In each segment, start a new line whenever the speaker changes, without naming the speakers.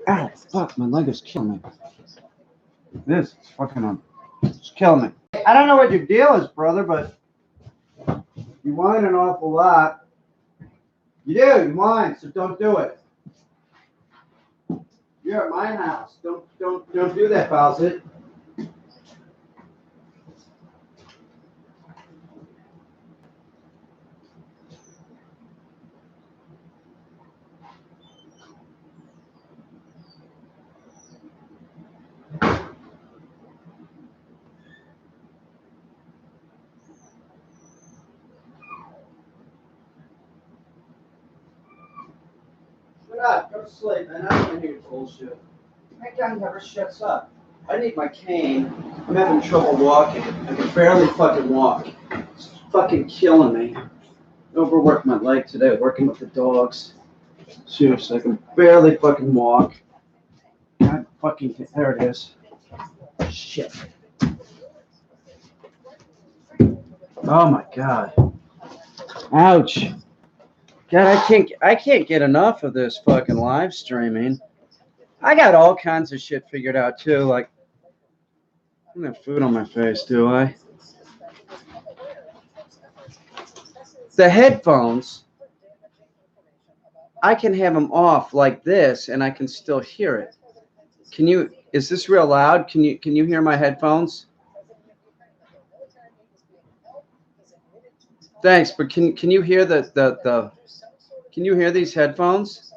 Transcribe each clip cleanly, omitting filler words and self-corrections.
Ow, fuck, my leg is killing me. This is fucking on. It's killing me. I don't know what your deal is, brother, but you whine an awful lot. You do, you whine, so don't do it. You're at my house. Don't do that, Fawcett. Shut up, go to sleep, man. I don't want to hear your bullshit. That guy never shuts up. I need my cane. I'm having trouble walking. I can barely fucking walk. It's fucking killing me. Overworked my leg today working with the dogs. Seriously, I can barely fucking walk. God fucking, there it is. Shit. Oh my god. Ouch. God, I can't get enough of this fucking live streaming. I got all kinds of shit figured out too, like I don't have food on my face, do I? The headphones, I can have them off like this and I can still hear it. Is this real loud? Can you hear my headphones? Thanks, but can you hear can you hear these headphones?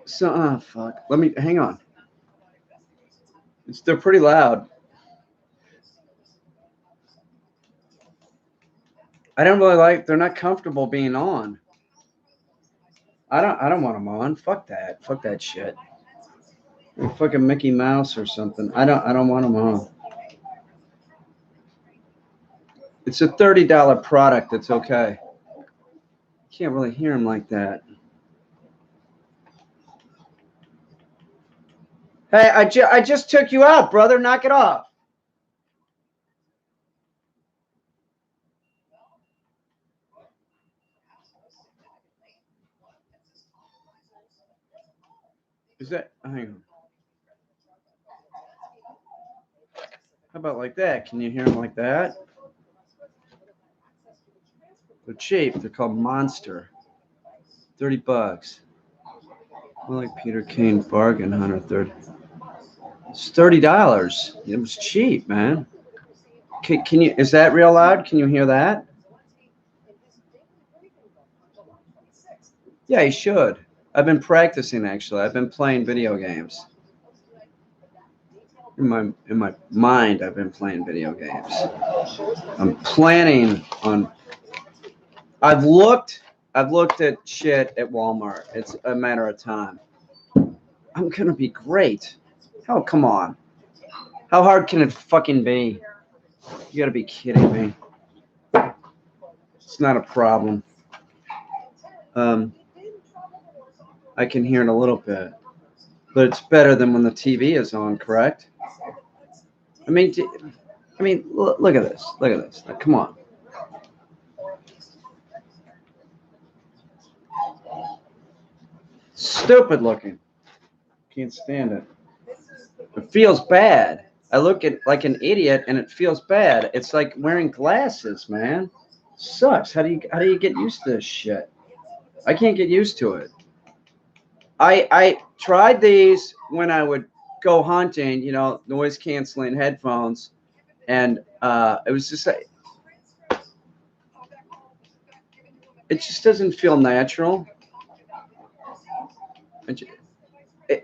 So, oh fuck. Let me hang on. They're pretty loud. I don't really like. They're not comfortable being on. I don't want them on. Fuck that. Fuck that shit. Like fucking Mickey Mouse or something. I don't want them on. It's a $30 product. It's okay. Can't really hear them like that. Hey, I just took you out, brother. Knock it off. Is that? Hang on. How about like that? Can you hear them like that? They're cheap. They're called Monster. $30. More like Peter Caine bargain hunter. It's $30. It was cheap, man. Can you? Is that real loud? Can you hear that? Yeah, you should. I've been practicing actually. I've been playing video games. In my mind, I've been playing video games. I'm planning on. I've looked at shit at Walmart. It's a matter of time. I'm gonna be great. Oh, come on. How hard can it fucking be? You gotta be kidding me. It's not a problem. I can hear it a little bit, but it's better than when the TV is on, correct? I mean, look at this. Look at this. Come on. Stupid looking. Can't stand it. It feels bad. I look at like an idiot and it feels bad. It's like wearing glasses, man. Sucks. How do you get used to this shit? I can't get used to it. I tried these when I would go hunting, noise canceling headphones, and it was just like it just doesn't feel natural.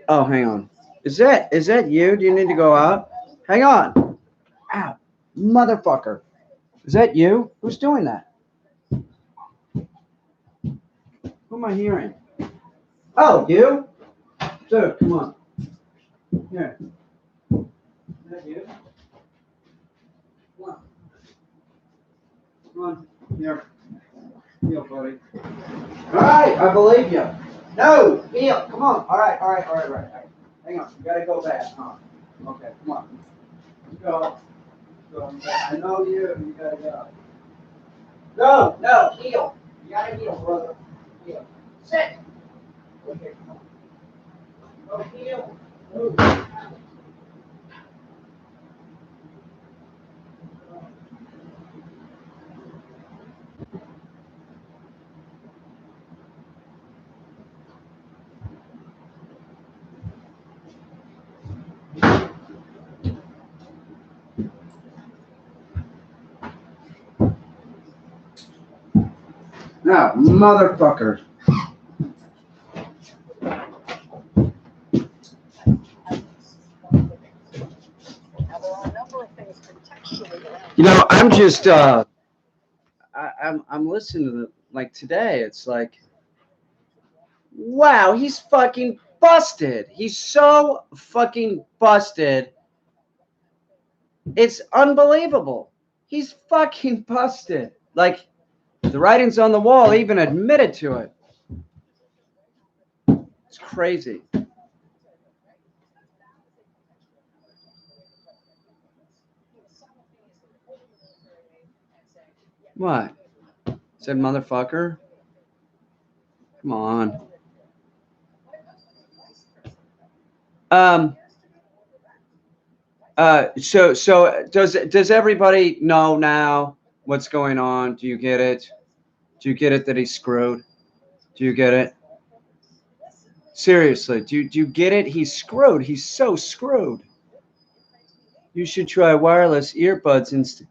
Oh, hang on. Is that you? Do you need to go out? Hang on. Ow, motherfucker. Is that you? Who's doing that? Who am I hearing? Oh, you? Dude, come on. Here. Is that you? Come on. Come on. Here. Heel, buddy. All right, I believe you. No, heel. Come on. All right. Hang on. You gotta go back, huh? Okay, come on. Go. I know you. You gotta go. No, heel. You gotta heel, brother. Heel. Sit. Okay, come on. No, motherfucker. You know, I'm just I'm listening to the, like today. It's like, wow, he's fucking busted. He's so fucking busted. It's unbelievable. He's fucking busted. Like the writing's on the wall. He even admitted to it. It's crazy. What? Said motherfucker? Come on. Um. So does everybody know now what's going on? Do you get it? Do you get it that he's screwed? Do you get it? Seriously, do you get it? He's screwed. He's so screwed. You should try wireless earbuds instead.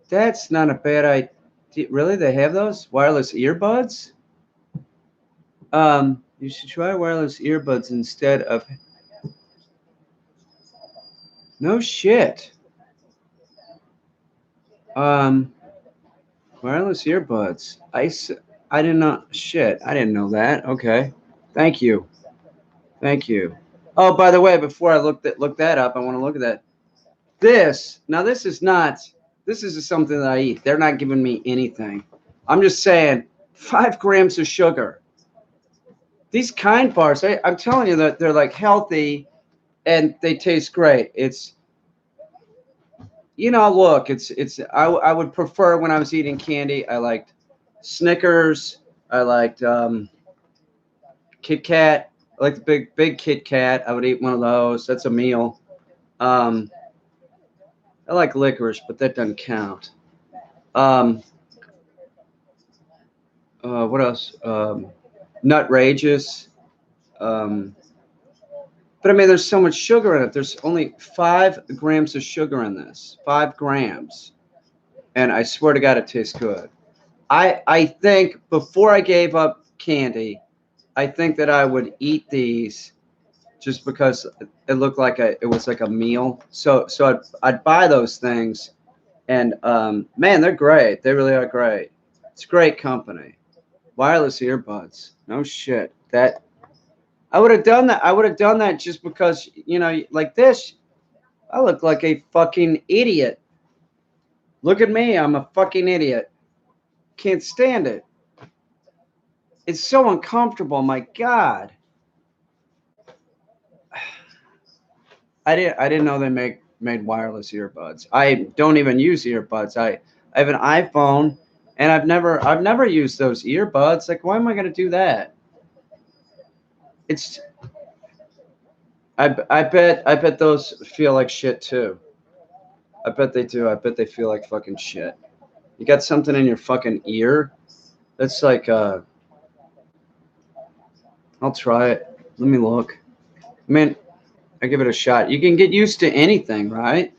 That's not a bad idea. Really, they have those wireless earbuds? You should try wireless earbuds instead of. No shit. Um, Wireless earbuds. I didn't know. Shit, I didn't know that. Okay, thank you, thank you. Oh, by the way, before I look that up, I want to look at that. This is not. This is something that I eat. They're not giving me anything. I'm just saying, 5 grams of sugar. These kind bars, I'm telling you that they're like healthy and they taste great. It's, look, I would prefer when I was eating candy. I liked Snickers. I liked Kit Kat. I like the big Kit Kat. I would eat one of those. That's a meal. Um, I like licorice, but that doesn't count. Um, what else? Nutrageous. Um, but I mean, there's so much sugar in it. There's only 5 grams of sugar in this. 5 grams, and I swear to God, it tastes good. I think before I gave up candy, I think that I would eat these just because it looked like it was like a meal. So I'd buy those things, and man, they're great. They really are great. It's great company. Wireless earbuds. No shit. That I would have done that. I would have done that just because, like this. I look like a fucking idiot. Look at me. I'm a fucking idiot. Can't stand it. It's so uncomfortable. My God. I didn't know they made wireless earbuds. I don't even use earbuds. I have an iPhone, and I've never used those earbuds. Like, why am I gonna do that? It's I bet those feel like shit too. I bet they do. I bet they feel like fucking shit. You got something in your fucking ear. That's like I'll try it. Let me look. I mean, I give it a shot. You can get used to anything, right?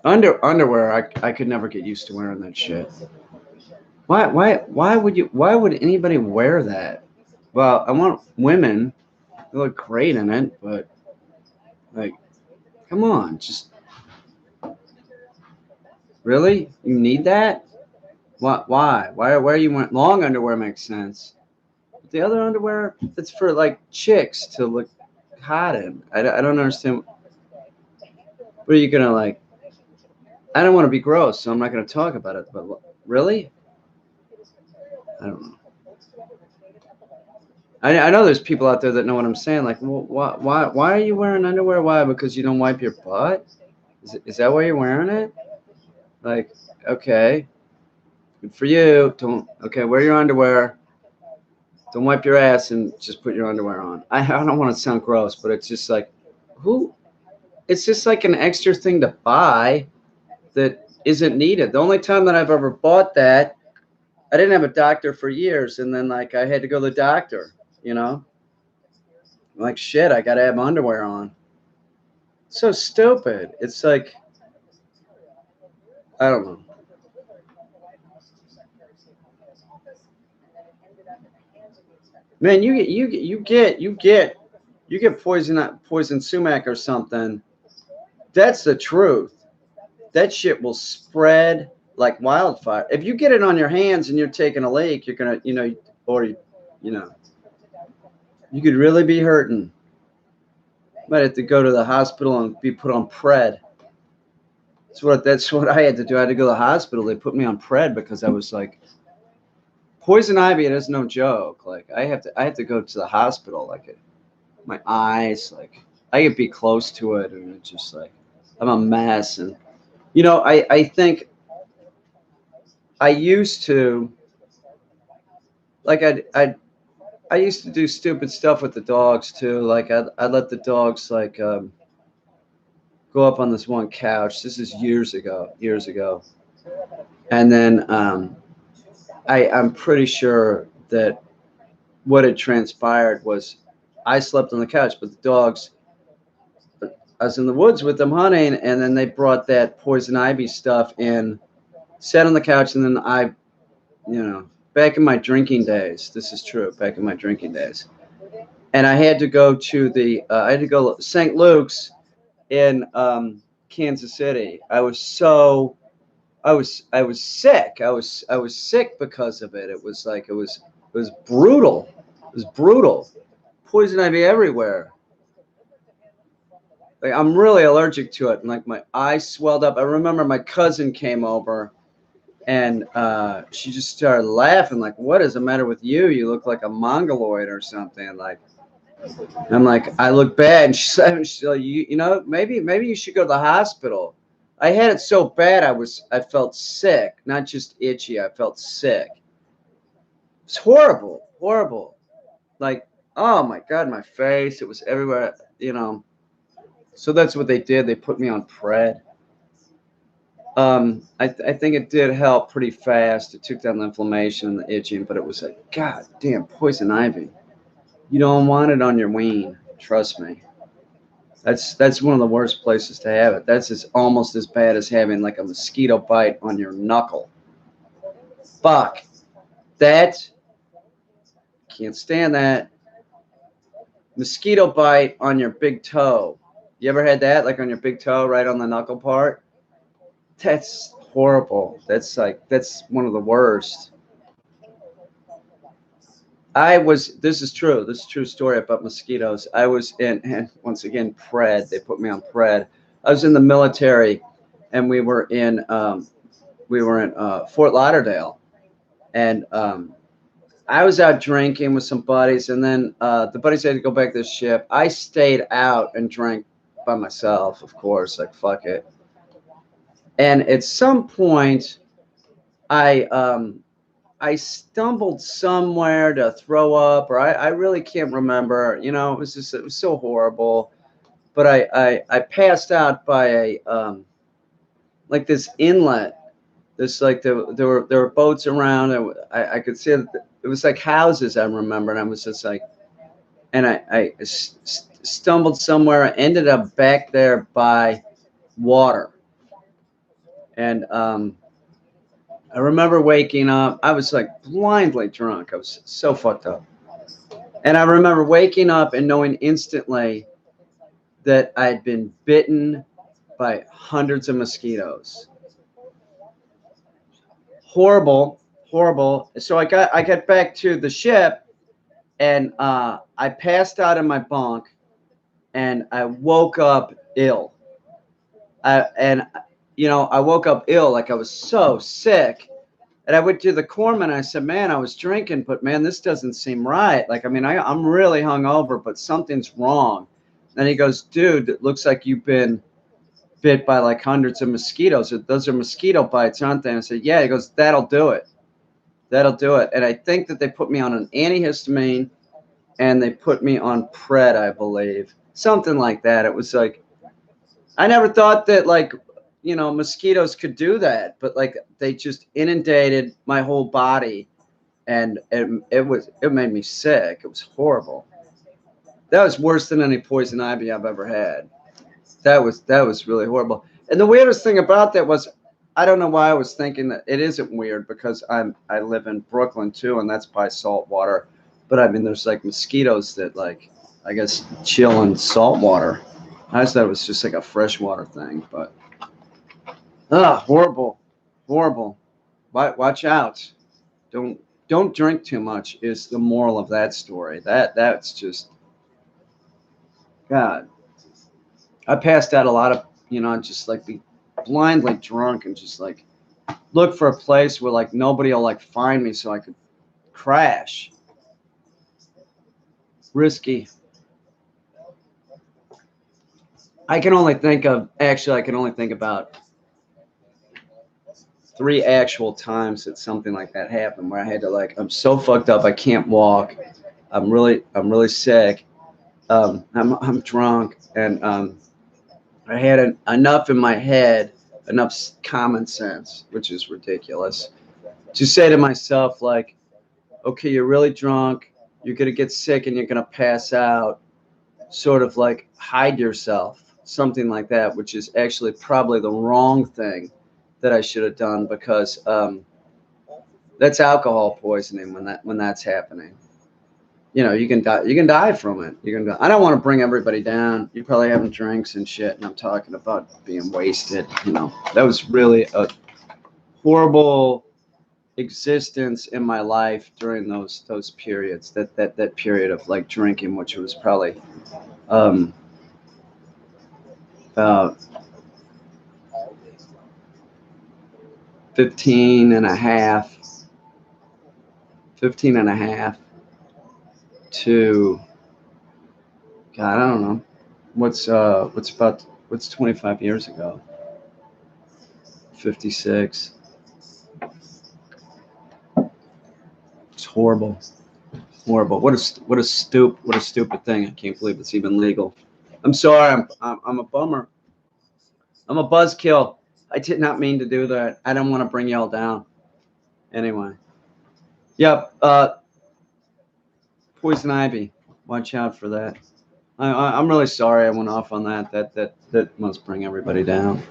Underwear, I could never get used to wearing that shit. Why would anybody wear that? Well, I want women. They look great in it, but like, come on, just really? You need that? What? Why? Why are you wearing long underwear? Makes sense. But the other underwear, it's for like chicks to look hot in. I don't understand. What are you gonna like? I don't want to be gross, so I'm not gonna talk about it. But really, I don't know. I know there's people out there that know what I'm saying. Like, well, why are you wearing underwear? Why? Because you don't wipe your butt? Is that why you're wearing it? Like, okay, good for you. Don't. Okay, wear your underwear. Don't wipe your ass and just put your underwear on. I don't want to sound gross, but it's just like, who? It's just like an extra thing to buy that isn't needed. The only time that I've ever bought that, I didn't have a doctor for years, and then like I had to go to the doctor, you know? I'm like, shit, I gotta have my underwear on. So stupid. It's like, I don't know. Man, you get poison sumac or something. That's the truth. That shit will spread like wildfire. If you get it on your hands and you're taking a leak, you're gonna, or you could really be hurting. Might have to go to the hospital and be put on Pred. That's what I had to do. I had to go to the hospital. They put me on Pred because I was like, poison ivy. It is no joke. Like I have to go to the hospital. Like my eyes, like I could be close to it, and it's just like I'm a mess. And I think I used to like I used to do stupid stuff with the dogs too. Like I let the dogs like go up on this one couch. This is years ago, and then I'm pretty sure that what had transpired was I slept on the couch, but the dogs. I was in the woods with them hunting, and then they brought that poison ivy stuff in, sat on the couch, and then back in my drinking days, this is true, back in my drinking days, and I had to go to St. Luke's in Kansas City. I was sick. I was sick because of it. It was like it was brutal. It was brutal. Poison ivy everywhere. Like I'm really allergic to it, and like my eyes swelled up. I remember my cousin came over, and she just started laughing. Like, "What is the matter with you? You look like a mongoloid or something." Like, I'm like, I look bad, and she's like, maybe you should go to the hospital. I had it so bad, I felt sick, not just itchy. I felt sick. It's horrible, horrible. Like, oh my God, my face, it was everywhere. So that's what they did. They put me on Pred. I think it did help pretty fast. It took down the inflammation and the itching, but it was like, God damn, poison ivy. You don't want it on your ween. Trust me. That's one of the worst places to have it. Almost as bad as having like a mosquito bite on your knuckle. Fuck. That, can't stand that. Mosquito bite on your big toe. You ever had that? Like on your big toe, right on the knuckle part? That's horrible. That's one of the worst. This is true. This is a true story about mosquitoes. I was and once again, Pred. They put me on Pred. I was in the military, and we were in Fort Lauderdale, and I was out drinking with some buddies, and then the buddies had to go back to the ship. I stayed out and drank by myself, of course, like fuck it. And at some point, I stumbled somewhere to throw up, or I really can't remember. It was so horrible. But I passed out by a like this inlet. This like there were boats around, and I could see it was like houses. I remember, and I was just like, and I stumbled somewhere. I ended up back there by water, and I remember waking up. I was like blindly drunk. I was so fucked up. And I remember waking up and knowing instantly that I had been bitten by hundreds of mosquitoes. Horrible, horrible. So I got back to the ship, and I passed out in my bunk, and I woke up ill. I woke up ill, like I was so sick. And I went to the corpsman, and I said, man, I was drinking, but man, this doesn't seem right. Like, I mean, I'm really hungover, but something's wrong. And he goes, dude, it looks like you've been bit by like hundreds of mosquitoes. Those are mosquito bites, aren't they? And I said, yeah. He goes, that'll do it. That'll do it. And I think that they put me on an antihistamine and they put me on Pred, I believe. Something like that. It was like, I never thought that, like, you know, mosquitoes could do that, but like they just inundated my whole body, and it made me sick. It was horrible. That was worse than any poison ivy I've ever had. That was really horrible. And the weirdest thing about that was, I don't know why I was thinking that it isn't weird, because I live in Brooklyn too, and that's by salt water. But I mean, there's like mosquitoes that, like, I guess, chill in salt water. I just thought it was just like a freshwater thing, but horrible, horrible. Watch out. Don't don't drink too much is the moral of that story. That's just, God. I passed out a lot of, just like be blindly drunk and just like look for a place where like nobody will like find me so I could crash. Risky. I can only think about 3 actual times that something like that happened, where I had to, like, I'm so fucked up I can't walk. I'm really sick. I'm drunk, and I had enough in my head, enough common sense, which is ridiculous, to say to myself, like, okay, you're really drunk, you're gonna get sick, and you're gonna pass out. Sort of like hide yourself, something like that, which is actually probably the wrong thing that I should have done, because that's alcohol poisoning when that's happening. You can die. You can die from it. You can die. I don't want to bring everybody down. You're probably having drinks and shit, and I'm talking about being wasted. That was really a horrible existence in my life during those periods. That period of like drinking, which was probably um, about 15 and a half, 15 and a half to, God, I don't know. What's 25 years ago? 56. It's horrible. Horrible. What a stupid thing. I can't believe it's even legal. I'm sorry. I'm a bummer. I'm a buzzkill. I did not mean to do that. I don't want to bring y'all down. Anyway. Yep. Poison ivy. Watch out for that. I'm really sorry I went off on that. That must bring everybody down.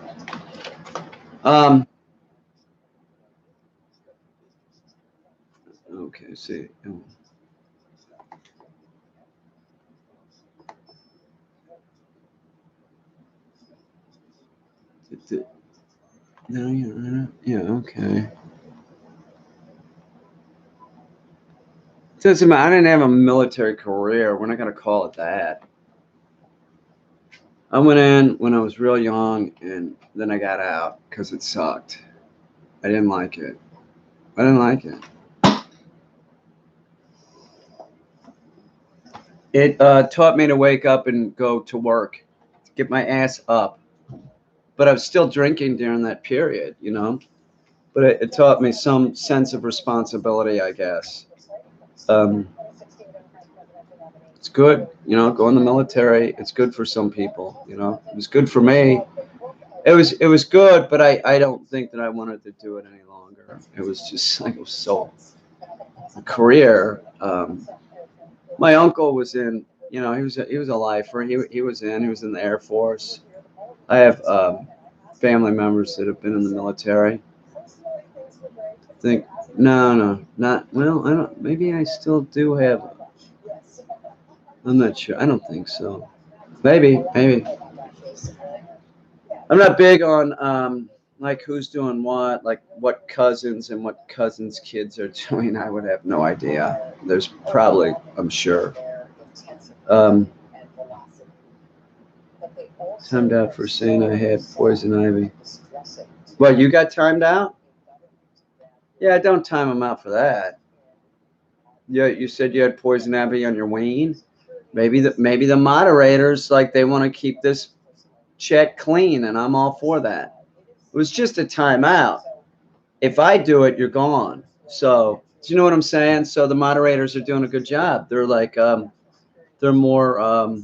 Okay. See. No, yeah, okay. Doesn't matter. I didn't have a military career. We're not gonna call it that. I went in when I was real young, and then I got out because it sucked. I didn't like it. I didn't like it. It taught me to wake up and go to work, to get my ass up. But I was still drinking during that period. But it taught me some sense of responsibility, I guess. Um, it's good, go in the military. It's good for some people. It was good for me. It was good, but I don't think that I wanted to do it any longer. It was just like, it was so a career. My uncle was in, he was a lifer. He was in the Air Force. I have family members that have been in the military. Think no, not well. I don't. Maybe I still do have. I'm not sure. I don't think so. Maybe. I'm not big on like who's doing what, like what cousins and what cousins' kids are doing. I would have no idea. There's probably, I'm sure. Um, Timed out for saying I had poison ivy. What, you got timed out? Yeah, don't time them out for that. Yeah, you said you had poison ivy on your wane. Maybe the moderators, like, they want to keep this chat clean, and I'm all for that. It was just a timeout. If I do it, you're gone. So Do you know what I'm saying? So the moderators are doing a good job. They're like, they're more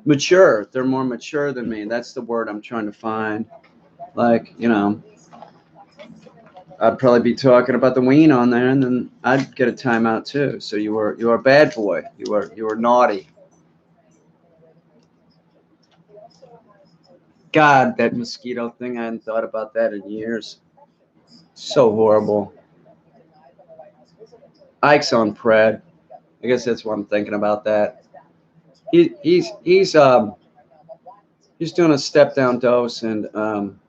mature. They're more mature than me. That's the word I'm trying to find. Like, I'd probably be talking about the ween on there, and then I'd get a timeout too. So you were a bad boy. You were naughty. God, that mosquito thing. I hadn't thought about that in years. So horrible. Ike's on Pred. I guess that's what I'm thinking about. That he's doing a step down dose, and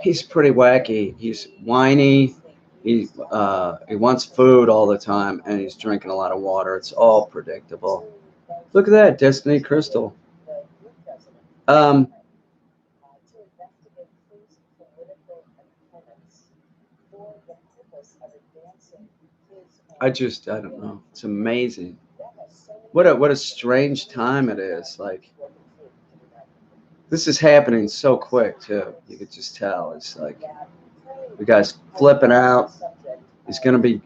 he's pretty wacky. He's whiny. He wants food all the time, and he's drinking a lot of water. It's all predictable. Look at that Destiny Crystal. Um, I don't know. It's amazing. What a strange time it is. Like, this is happening so quick too. You could just tell. It's like the guy's flipping out. He's gonna be.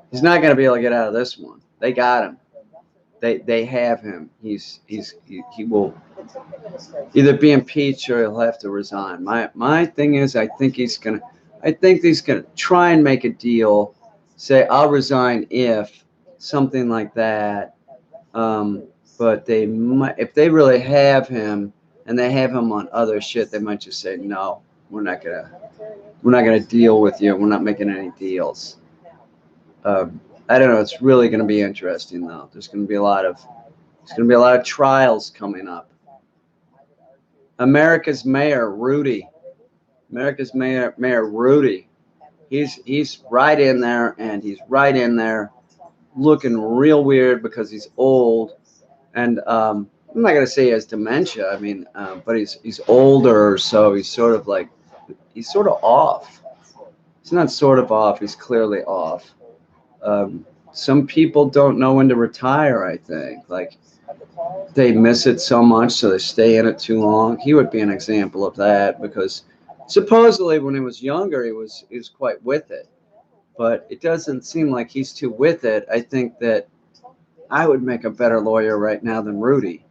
He's not gonna be able to get out of this one. They got him. They have him. He will either be impeached or he'll have to resign. My thing is, I think he's gonna try and make a deal. Say I'll resign if something like that. But they might, if they really have him and they have him on other shit, they might just say no. We're not gonna deal with you. We're not making any deals. I don't know. It's really gonna be interesting though. There's gonna be a lot of trials coming up. America's mayor Rudy. America's mayor Rudy. He's right in there, and he's right in there, looking real weird because he's old, and I'm not gonna say he has dementia. I mean, but he's older, so he's sort of off. He's not sort of off. He's clearly off. Some people don't know when to retire. I think like they miss it so much, so they stay in it too long. He would be an example of that because supposedly when he was younger, he was quite with it, but it doesn't seem like he's too with it. I think that I would make a better lawyer right now than Rudy,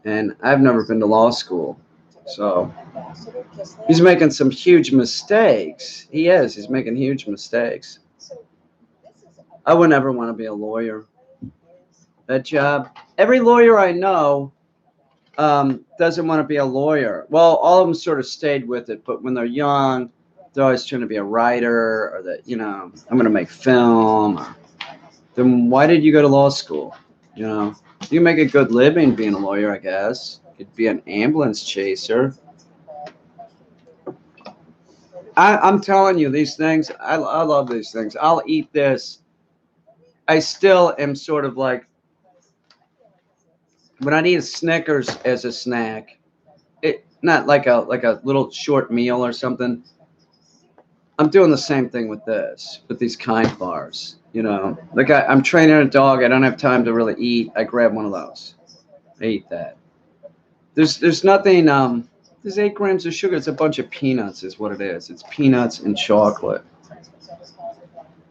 and I've never been to law school, so he's making some huge mistakes. He is. He's making huge mistakes. I would never want to be a lawyer. That job. Every lawyer I know doesn't want to be a lawyer. Well, all of them sort of stayed with it, but when they're young, they're always trying to be a writer or that, I'm going to make film. Then why did you go to law school? You can make a good living being a lawyer, I guess. You'd be an ambulance chaser. I'm telling you, these things, I love these things. I'll eat this. I still am sort of like, when I eat a Snickers as a snack, it not like a little short meal or something. I'm doing the same thing with these kind bars. Like I'm training a dog. I don't have time to really eat. I grab one of those. I eat that. There's nothing. There's 8 grams of sugar. It's a bunch of peanuts, is what it is. It's peanuts and chocolate.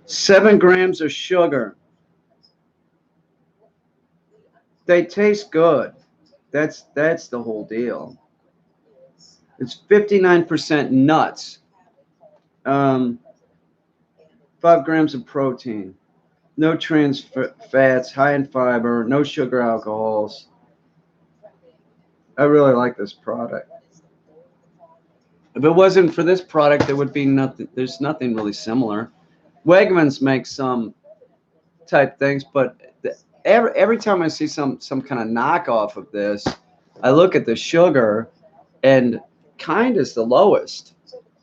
7 grams of sugar. They taste good. That's the whole deal. It's 59% nuts. 5 grams of protein. No trans fats, high in fiber, no sugar alcohols. I really like this product. If it wasn't for this product, there would be nothing. There's nothing really similar. Wegmans makes some type things, but every time I see some kind of knockoff of this, I look at the sugar, and Kind is the lowest.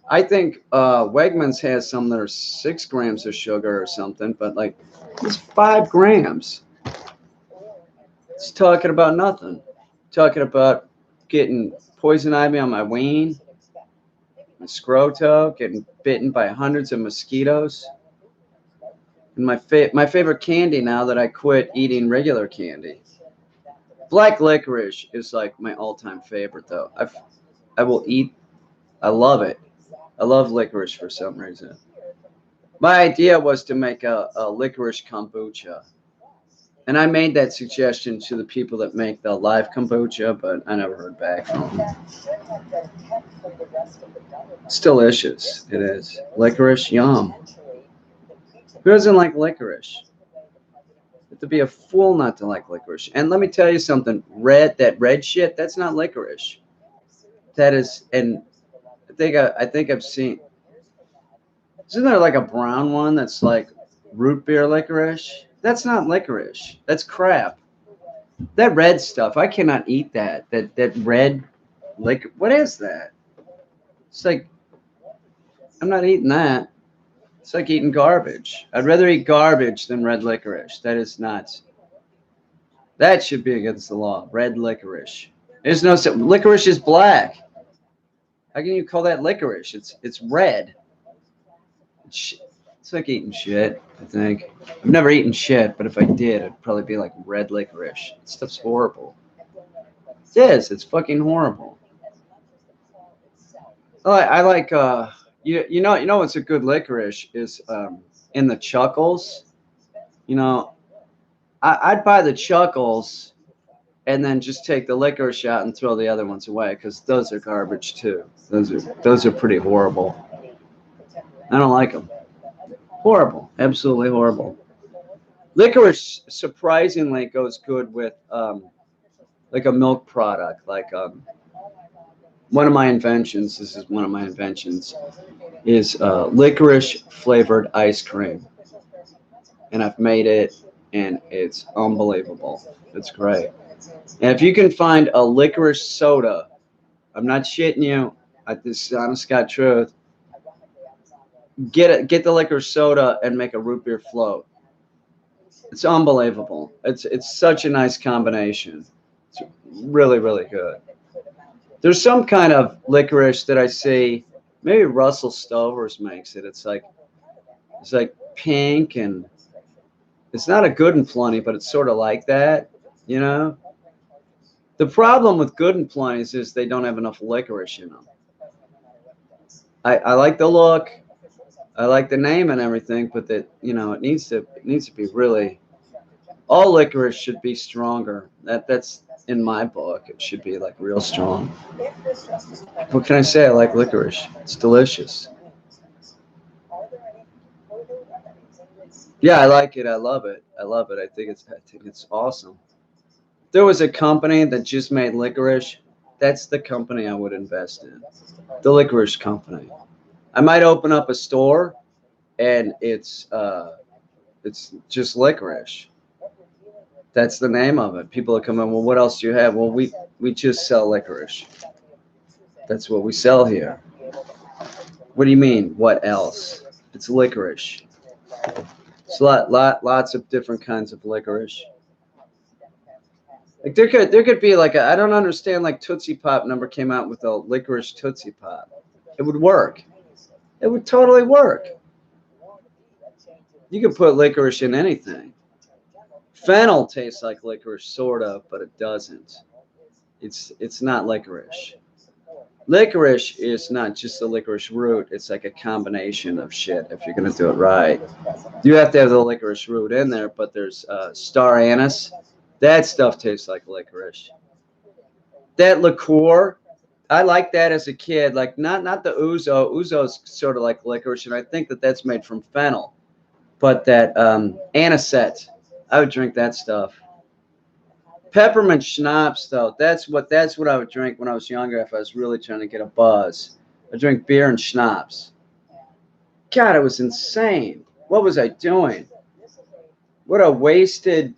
I think Wegmans has some that are 6 grams of sugar or something, but like it's 5 grams. It's talking about nothing. Talking about getting poison ivy on my ween, my scroto, getting bitten by hundreds of mosquitoes. And my favorite candy now that I quit eating regular candy. Black licorice is like my all-time favorite though. I will eat. I love it. I love licorice for some reason. My idea was to make a licorice kombucha. And I made that suggestion to the people that make the live kombucha, but I never heard back from them. It's delicious. It is. Licorice, yum. Who doesn't like licorice? You have to be a fool not to like licorice. And let me tell you something. That red shit, that's not licorice. That is, and I think I've seen. Isn't there like a brown one that's like root beer licorice? That's not licorice. That's crap. That red stuff, I cannot eat that. That red, like, what is that? It's like I'm not eating that. It's like eating garbage. I'd rather eat garbage than red licorice. That is nuts. That should be against the law. Red licorice. There's no licorice is black. How can you call that licorice? It's red. It's like eating shit. I think I've never eaten shit, but if I did, it'd probably be like red licorice. That stuff's horrible. It is. It's fucking horrible. I like you know what's a good licorice is in the chuckles. You know, I'd buy the chuckles and then just take the licorice out and throw the other ones away because those are garbage too. Those are pretty horrible. I don't like them. Horrible, absolutely horrible. Licorice surprisingly goes good with like a milk product, like one of my inventions. This is one of my inventions is licorice flavored ice cream, and I've made it, and it's unbelievable. It's great. And if you can find a licorice soda, I'm not shitting you. This is honest God truth. Get the licorice soda and make a root beer float. It's unbelievable. It's such a nice combination. It's really really good. There's some kind of licorice that I see. Maybe Russell Stover's makes it. It's like pink and it's not a good and plenty, but it's sort of like that. You know. The problem with good and plenties is they don't have enough licorice in them. I like the look. I like the name and everything, but that it needs to be really. All licorice should be stronger. That's in my book. It should be like real strong. What can I say? I like licorice. It's delicious. Yeah, I like it. I love it. I love it. I think it's awesome. There was a company that just made licorice. That's the company I would invest in. The licorice company. I might open up a store and it's just licorice. That's the name of it. People are coming. Well, what else do you have? Well, we just sell licorice. That's what we sell here. What do you mean? What else? It's licorice. It's lots of different kinds of licorice. Like there could be like I don't understand. Like Tootsie Pop number came out with a licorice Tootsie Pop. It would work. It would totally work. You could put licorice in anything. Fennel tastes like licorice, sort of, but it doesn't. It's not licorice. Licorice is not just the licorice root. It's like a combination of shit. If you're gonna do it right, you have to have the licorice root in there. But there's star anise. That stuff tastes like licorice. That liqueur, I like that as a kid. Like not the ouzo. Ouzo's sort of like licorice, and I think that's made from fennel. But that anisette, I would drink that stuff. Peppermint schnapps, though, that's what I would drink when I was younger. If I was really trying to get a buzz, I drink beer and schnapps. God, it was insane. What was I doing? What a wasted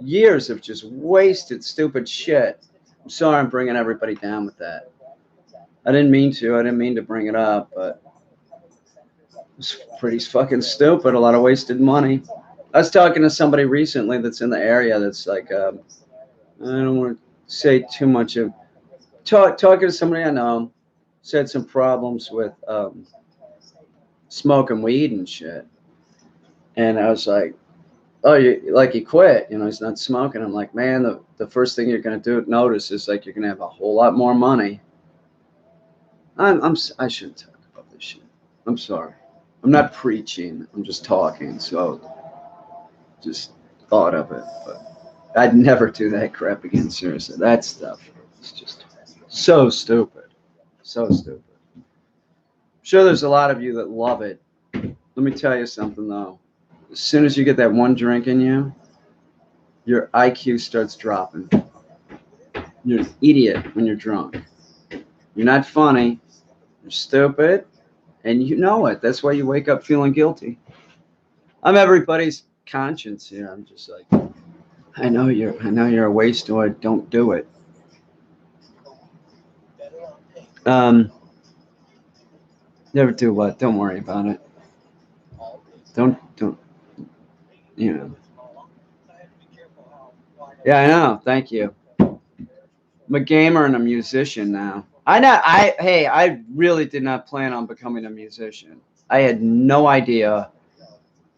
years of just wasted stupid shit. I'm sorry, I'm bringing everybody down with that. I didn't mean to. I didn't mean to bring it up, but it was pretty fucking stupid. A lot of wasted money. I was talking to somebody recently that's in the area that's like, I don't want to say too much of talking to somebody I know, said some problems with smoking weed and shit, and I was like, oh, you quit, he's not smoking. I'm like, man, the first thing you're gonna notice is like you're gonna have a whole lot more money. I shouldn't talk about this shit. I'm sorry. I'm not preaching. I'm just talking. So just thought of it, but I'd never do that crap again. Seriously, that stuff is just so stupid. So stupid. I'm sure there's a lot of you that love it. Let me tell you something though. As soon as you get that one drink in you, your IQ starts dropping. You're an idiot when you're drunk. You're not funny. You're stupid, and you know it. That's why you wake up feeling guilty. I'm everybody's conscience here. I'm just like, I know you're a wasteoid. Don't do it. Um, never do what? Don't worry about it. Don't. You know. Yeah, I know. Thank you. I'm a gamer and a musician now. I know. I really did not plan on becoming a musician. I had no idea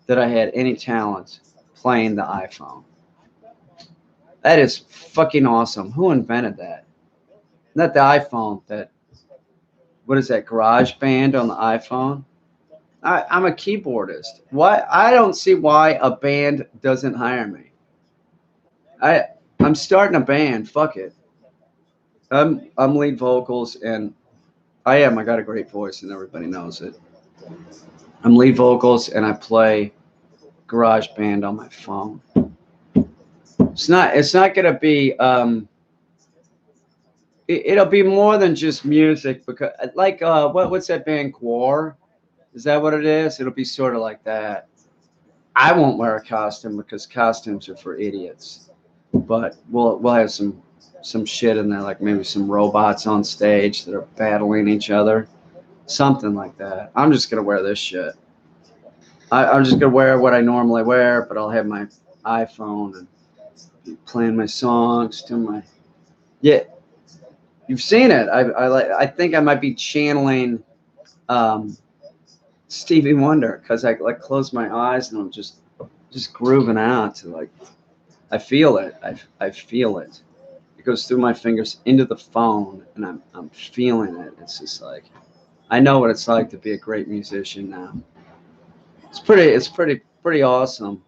that I had any talent playing the iPhone. That is fucking awesome. Who invented that? Not the iPhone. That what is that? Garage Band on the iPhone. I'm a keyboardist. Why? I don't see why a band doesn't hire me. I I'm starting a band. Fuck it. I'm lead vocals and I am. I got a great voice and everybody knows it. I'm lead vocals and I play Garage Band on my phone. It's not gonna be it'll be more than just music because like what's that band Quar? Is that what it is? It'll be sort of like that. I won't wear a costume because costumes are for idiots. But we'll have some shit in there, like maybe some robots on stage that are battling each other, something like that. I'm just gonna wear this shit. I'm just gonna wear what I normally wear, but I'll have my iPhone and be playing my songs to my yeah. You've seen it. I think I might be channeling um, Stevie Wonder because I like close my eyes and I'm just grooving out to like I feel it. I feel it. It goes through my fingers into the phone, and I'm feeling it. It's just like I know what it's like to be a great musician now. It's pretty awesome.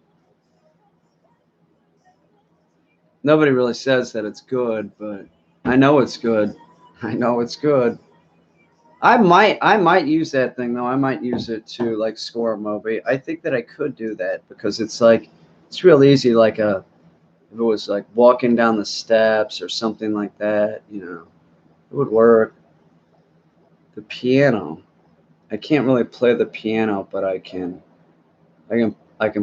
Nobody really says that it's good, but I know it's good. I know it's good. I might use that thing though. I might use it to like score a movie. I think that I could do that because it's like it's real easy. Like if it was like walking down the steps or something like that, it would work. The piano. I can't really play the piano, but I can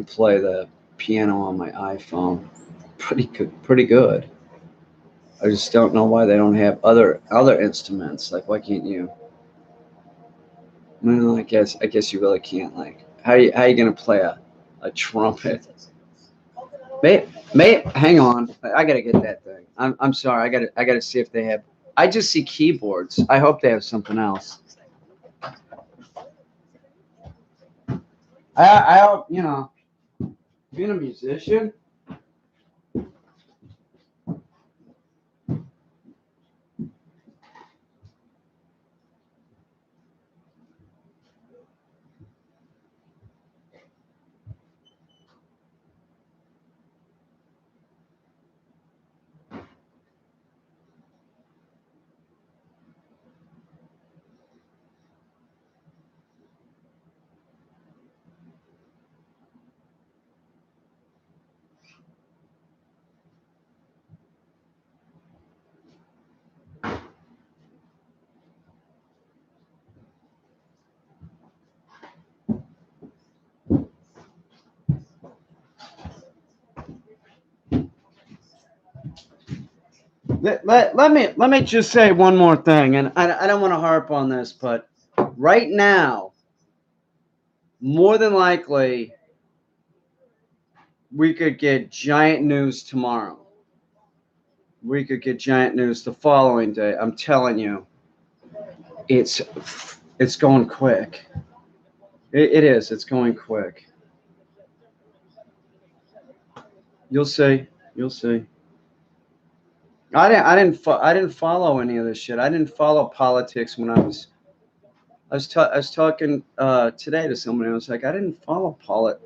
play the piano on my iPhone. Pretty good, pretty good. I just don't know why they don't have other instruments. Like why can't you? Well, I guess you really can't. Like how you gonna play a trumpet? Hang on. I gotta get that thing. I'm sorry. I gotta see if they have. I just see keyboards. I hope they have something else. I hope being a musician. Let me just say one more thing, and I don't want to harp on this, but right now, more than likely, we could get giant news tomorrow. We could get giant news the following day. I'm telling you, it's it's going quick. It is. It's going quick. You'll see. You'll see. I didn't follow any of this shit. I didn't follow politics when I was I was talking today to someone. I was like, I didn't follow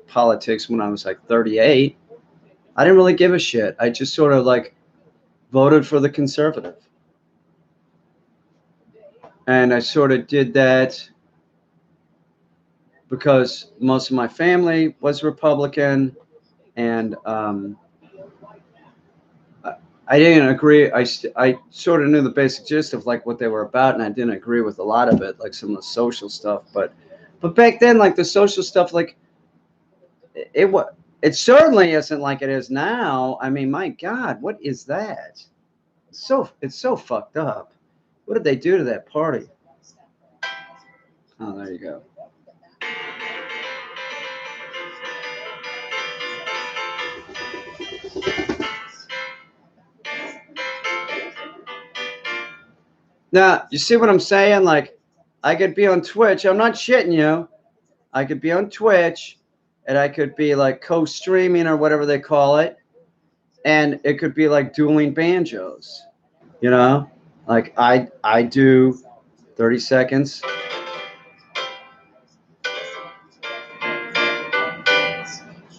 politics when I was like 38. I didn't really give a shit. I just sort of like voted for the conservative, and I sort of did that because most of my family was Republican, and I didn't agree. I sort of knew the basic gist of like what they were about, and I didn't agree with a lot of it, like some of the social stuff. But back then, like the social stuff, like it was. It certainly isn't like it is now. I mean, my God, what is that? It's so fucked up. What did they do to that party? Oh, there you go. Now, you see what I'm saying? Like, I could be on Twitch. I'm not shitting you. I could be on Twitch, and I could be like co-streaming or whatever they call it, and it could be like dueling banjos. You know, like I do 30 seconds.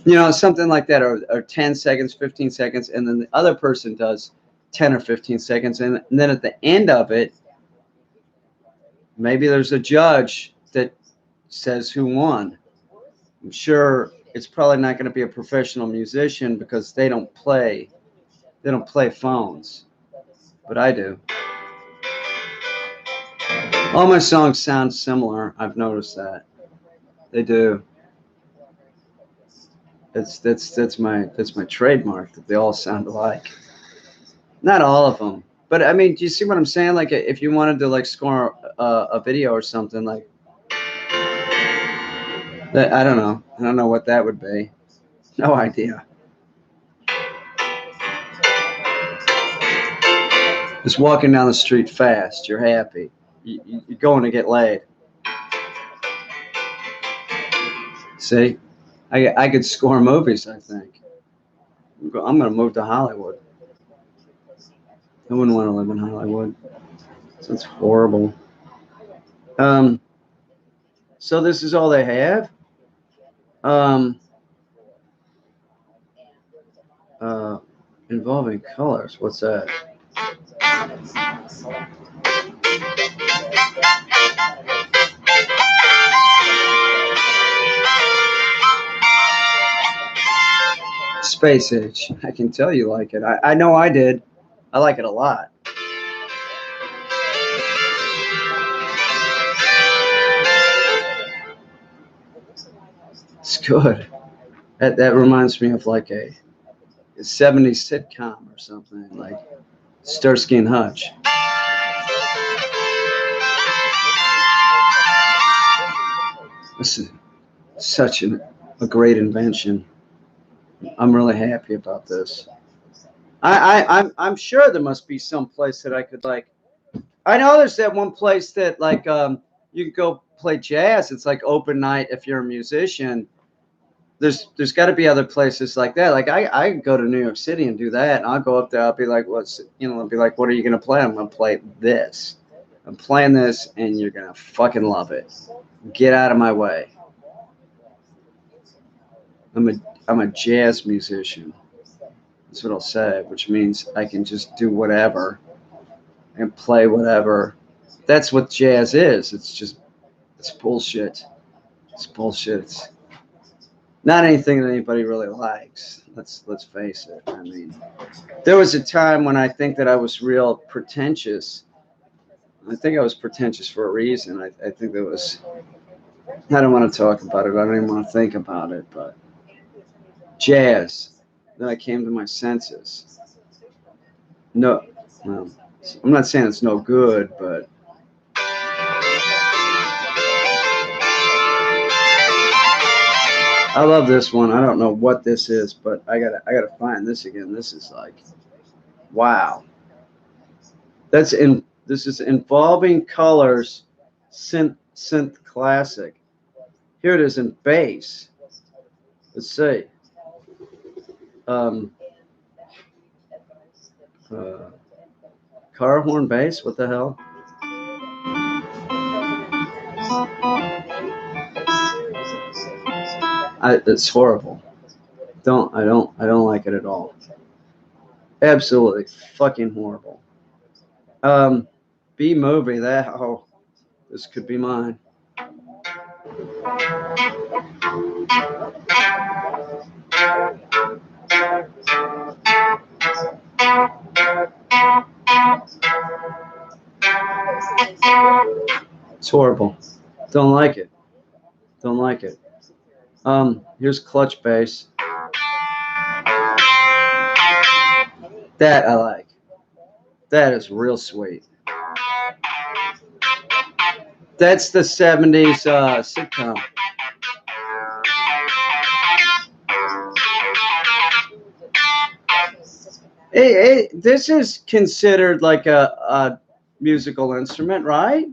You know, something like that, or 10 seconds, 15 seconds, and then the other person does 10 or 15 seconds, and then at the end of it, maybe there's a judge that says who won. I'm sure it's probably not going to be a professional musician because they don't play phones, but I do. All my songs sound similar. I've noticed that they do. That's my trademark, that they all sound alike. Not all of them, but I mean, do you see what I'm saying? Like, if you wanted to like score a video or something, like that, I don't know. I don't know what that would be. No idea. Just walking down the street fast. You're happy. You're going to get laid. See, I could score movies. I think I'm going to move to Hollywood. I wouldn't want to live in Hollywood. It's horrible. Um, so this is all they have. Um, uh, Involving colors. What's that? Space Age. I can tell you like it. I know I did. I like it a lot. It's good. That reminds me of like a 70s sitcom or something, like Starsky and Hutch. This is such a great invention. I'm really happy about this. I'm sure there must be some place that I could like. I know there's that one place that like you can go play jazz. It's like open night if you're a musician. There's got to be other places like that. Like I can go to New York City and do that, and I'll go up there. I'll be like, I'll be like, what are you gonna play? I'm gonna play this. I'm playing this, and you're gonna fucking love it. Get out of my way. I'm a I'm a jazz musician. That's what I'll say, which means I can just do whatever and play whatever. That's what jazz is. It's bullshit. It's bullshit. It's not anything that anybody really likes. Let's face it. I mean, there was a time when I think that I was real pretentious. I think I was pretentious for a reason. I think there was. I don't want to talk about it. I don't even want to think about it. But jazz. Then I came to my senses. No, well, I'm not saying it's no good, but I love this one. I don't know what this is, but I gotta find this again. This is like, wow. This is Involving Colors, synth classic. Here it is in bass. Let's see. Um, uh, Car horn bass. What the hell? It's horrible. I don't like it at all. Absolutely fucking horrible. B movie that this could be mine. It's horrible. Don't like it. Don't like it. Here's clutch bass. That I like. That is real sweet. That's the 70s sitcom. Hey, this is considered like a musical instrument, right?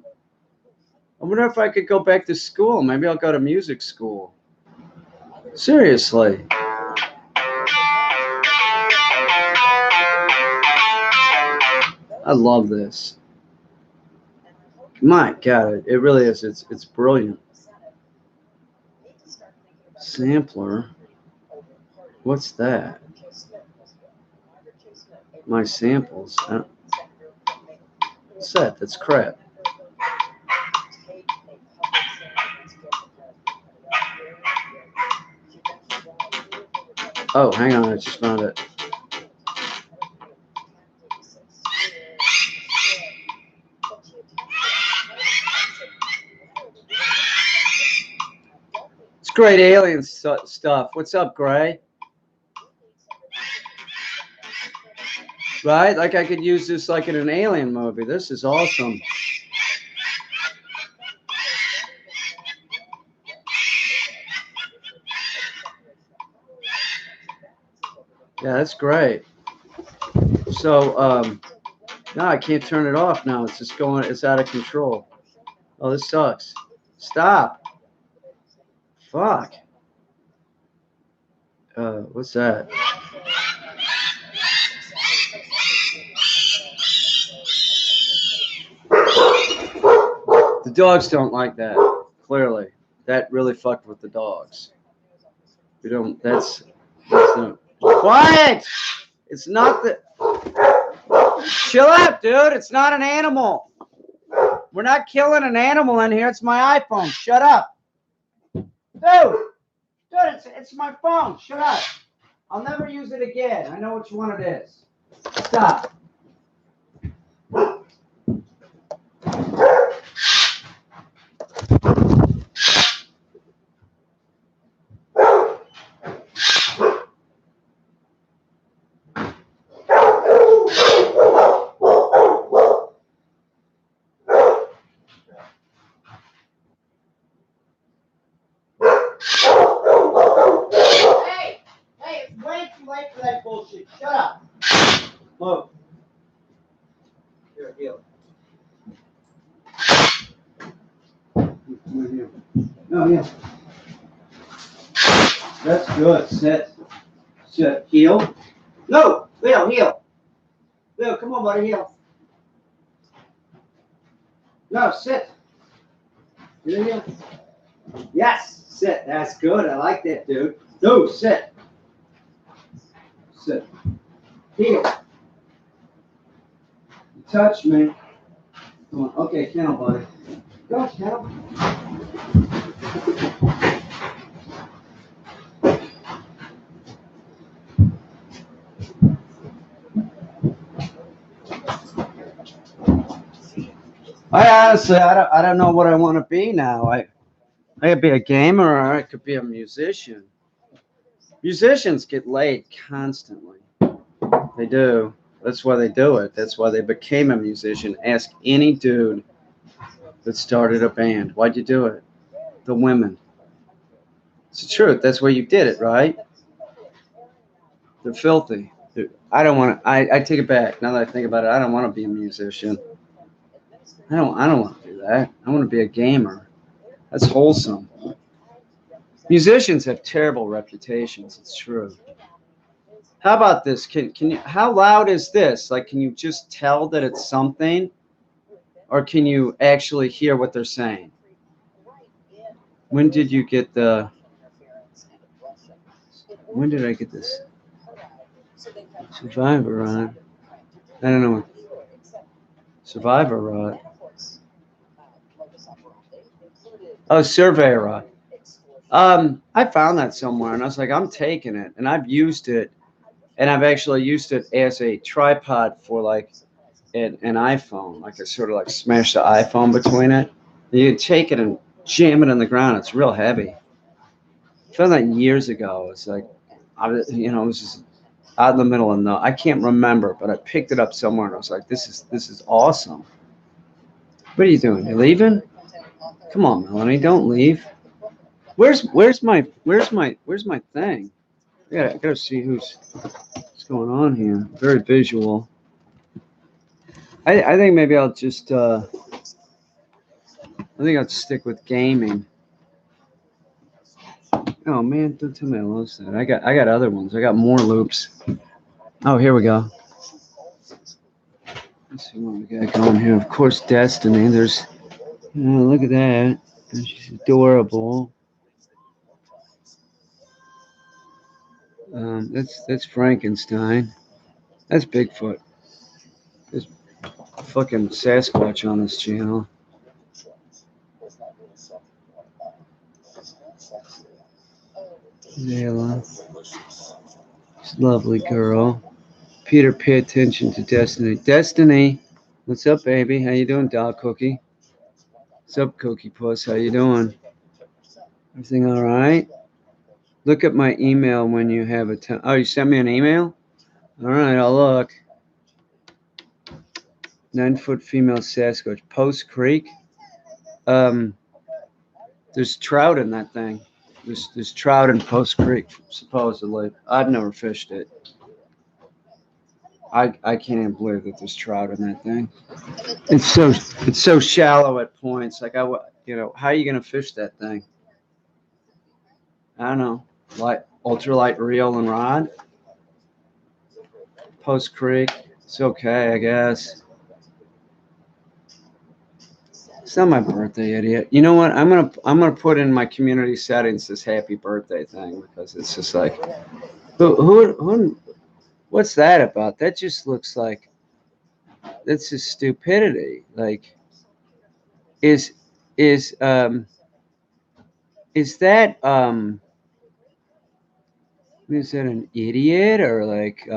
I wonder if I could go back to school. Maybe I'll go to music school. Seriously. I love this. My God, it really is. It's brilliant. Sampler. What's that? My samples. What's that? That's crap. Oh, hang on. I just found it. It's great alien stuff. What's up, Gray? Right? Like I could use this like in an alien movie. This is awesome. Yeah, that's great. So, no, I can't turn it off now. It's just going, it's out of control. Oh, this sucks. Stop. Fuck. What's that? The dogs don't like that. Clearly, that really fucked with the dogs. We don't. That's no. Quiet. It's not the. Chill out, dude. It's not an animal. We're not killing an animal in here. It's my iPhone. Shut up, dude. It's my phone. Shut up. I'll never use it again. I know which one it is. Stop. Bullshit. Shut up. Look. Here, heel. No, yeah. That's good. Sit. Sit. Heel. No, Leo, heel. Leo, come on, buddy, heel. No, sit. Heel. Yes, sit. That's good. I like that, dude. No, sit. Sit. Heel. You touch me. Come on. Okay, kennel, buddy. Go, kennel. I honestly, I don't know what I want to be now. I could be a gamer or I could be a musician. Musicians get laid constantly. They do. That's why they do it. That's why they became a musician. Ask any dude that started a band. Why'd you do it? The women. It's the truth. That's why you did it, right? They're filthy. I don't want to. I take it back. Now that I think about it, I don't want to be a musician. I don't want to do that. I want to be a gamer. That's wholesome. Musicians have terrible reputations. It's true. How about this? Can you? How loud is this? Like, can you just tell that it's something, or can you actually hear what they're saying? When did you get the? When did I get this? Survivor on. I don't know. Survivor rod. Oh, survey rod. I found that somewhere, and I was like, I'm taking it, and I've used it, and I've actually used it as a tripod for like an iPhone. Like I sort of like smash the iPhone between it. You take it and jam it in the ground. It's real heavy. I found that years ago. It's like it was just out in the middle of no. I can't remember, but I picked it up somewhere, and I was like, this is awesome. What are you doing? You leaving? Come on, Melanie, don't leave. Where's my thing? I gotta see what's going on here. Very visual. I think maybe I'll just I think I'll stick with gaming. Oh man, don't tell me I lost that. I got other ones. I got more loops. Oh, here we go. Let's see what we got going here. Of course, Destiny. Look at that. She's adorable. That's Frankenstein. That's Bigfoot. There's fucking Sasquatch on this channel. Layla. Lovely girl. Peter, pay attention to Destiny. Destiny, what's up, baby? How you doing, dog cookie? What's up, cookie puss? How you doing? Everything all right? Look at my email when you have a time. Oh, you sent me an email? All right, I'll look. 9-foot female Sasquatch. Post Creek. There's trout in that thing. There's trout in Post Creek, supposedly. I've never fished it. I can't even believe that there's trout in that thing. It's so shallow at points. Like how are you gonna fish that thing? I don't know. Light ultralight reel and rod. Post Creek. It's okay, I guess. It's not my birthday, idiot. You know what? I'm gonna put in my community settings this happy birthday thing because it's just like, who what's that about? That just looks like that's just stupidity. Like, is is is that is that an idiot or like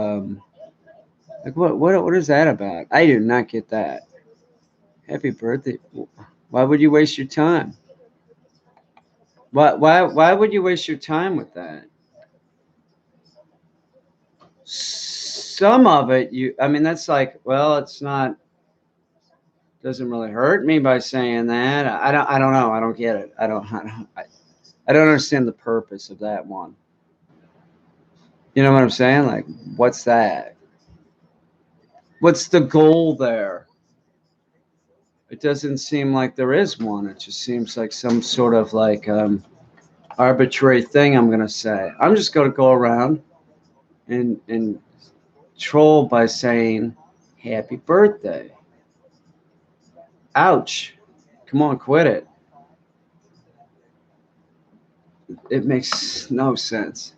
what is that about? I do not get that. Happy birthday. Why would you waste your time? Why would you waste your time with that? Some of it I mean that's like, well, it's not doesn't really hurt me by saying that. I don't know. I don't get it. I don't understand the purpose of that one. You know what I'm saying? Like, what's that? What's the goal there? It doesn't seem like there is one. It just seems like some sort of like arbitrary thing. I'm gonna say. I'm just gonna go around and troll by saying happy birthday. Ouch. Come on, quit it. It makes no sense.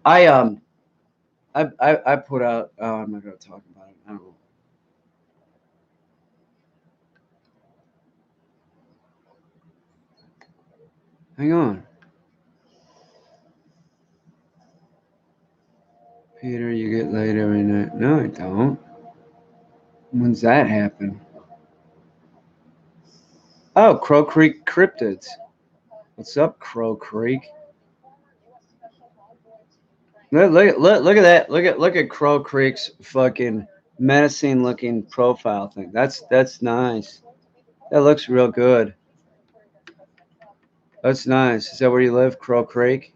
I I put out. Oh, I'm not gonna talk about it. I don't know. Hang on, Peter. You get laid every night. No, I don't. When's that happen? Oh, Crow Creek cryptids. What's up, Crow Creek? Look at that. Look at Crow Creek's fucking menacing looking profile thing. That's nice. That looks real good. That's nice. Is that where you live, Crow Creek?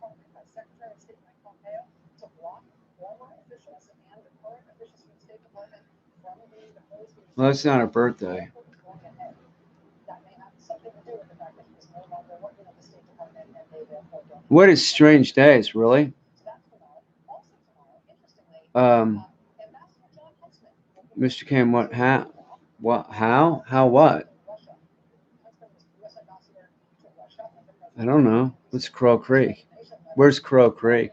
Well, that's not a birthday. What is strange days, really? Um, Mr. Caine, what? How? What? How? How? What? I don't know. What's Crow Creek? Where's Crow Creek?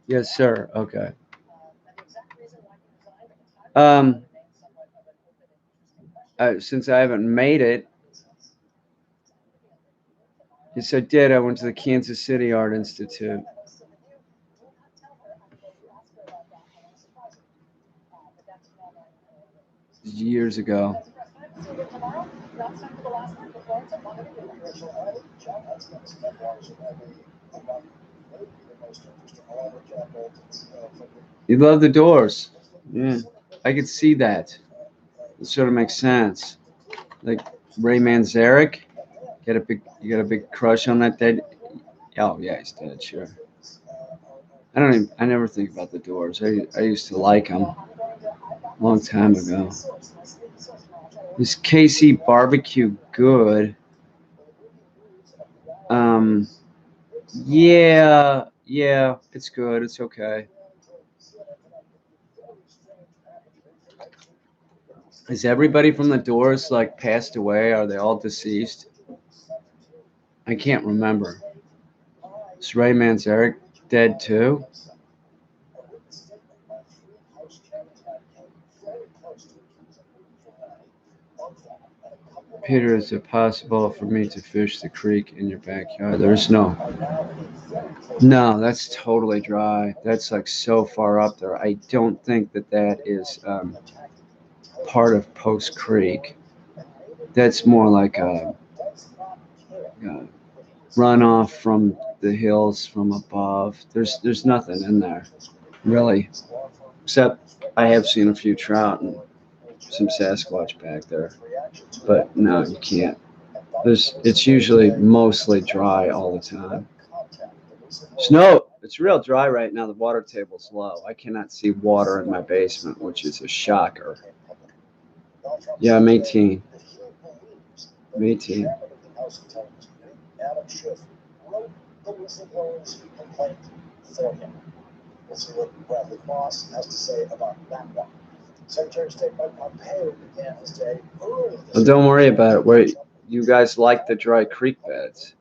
Yes, sir. Okay. Um, since I haven't made it, yes, I did. I went to the Kansas City Art Institute years ago. You love the Doors. Yeah, I could see that. It sort of makes sense. Like Ray Manzarek, you got a big crush on that dead. Oh yeah, he's dead. Sure. I never think about the Doors. I used to like them a long time ago. Is KC barbecue good? Um, yeah, it's good. It's okay. Is everybody from the Doors like passed away? Are they all deceased? I can't remember. Is Ray Manzarek dead too? Peter, is it possible for me to fish the creek in your backyard? There's no. No, that's totally dry. That's like so far up there. I don't think that is part of Post Creek. That's more like a runoff from the hills from above. There's nothing in there really, except I have seen a few trout and some Sasquatch back there. But no, you can't. It's usually mostly dry all the time. Snow. It's real dry right now. The water table's low. I cannot see water in my basement, which is a shocker. Yeah, I'm 18. I'm 18. Well, don't worry about it. Where you guys like the dry creek beds?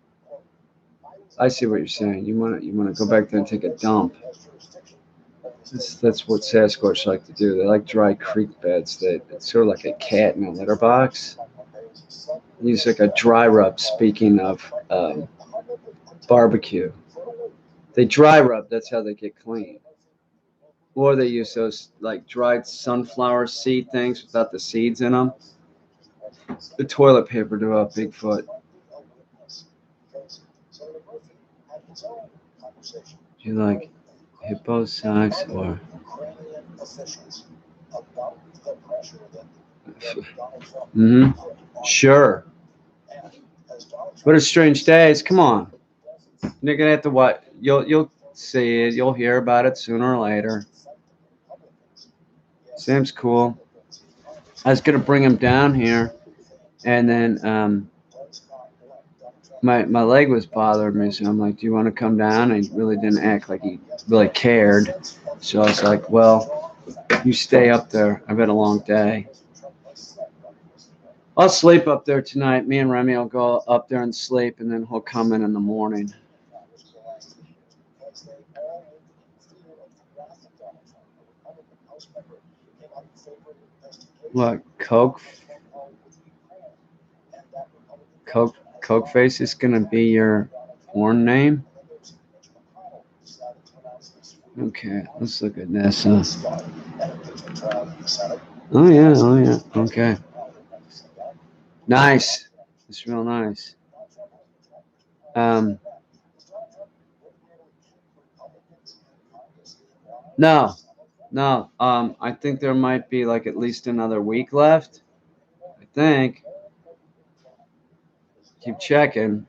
I see what you're saying. You wanna go back there and take a dump. That's what Sasquatch like to do. They like dry creek beds. It's sort of like a cat in a litter box. Use like a dry rub. Speaking of barbecue, they dry rub. That's how they get clean. Or they use those like dried sunflower seed things without the seeds in them. The toilet paper to a Bigfoot. Do you like hippo socks or? Mm-hmm. Sure. What a strange days. Come on. You're gonna have to what? You'll see it. You'll hear about it sooner or later. Sam's cool. I was gonna bring him down here, and then my leg was bothering me, so I'm like, "Do you want to come down?" And he really didn't act like he really cared. So I was like, "Well, you stay up there. I've had a long day. I'll sleep up there tonight. Me and Remy will go up there and sleep, and then he'll come in the morning." What Coke face is gonna be your porn name? Okay, let's look at this. Oh yeah. Okay, nice. It's real nice. Um, no, no. I think there might be like at least another week left. I think. Keep checking.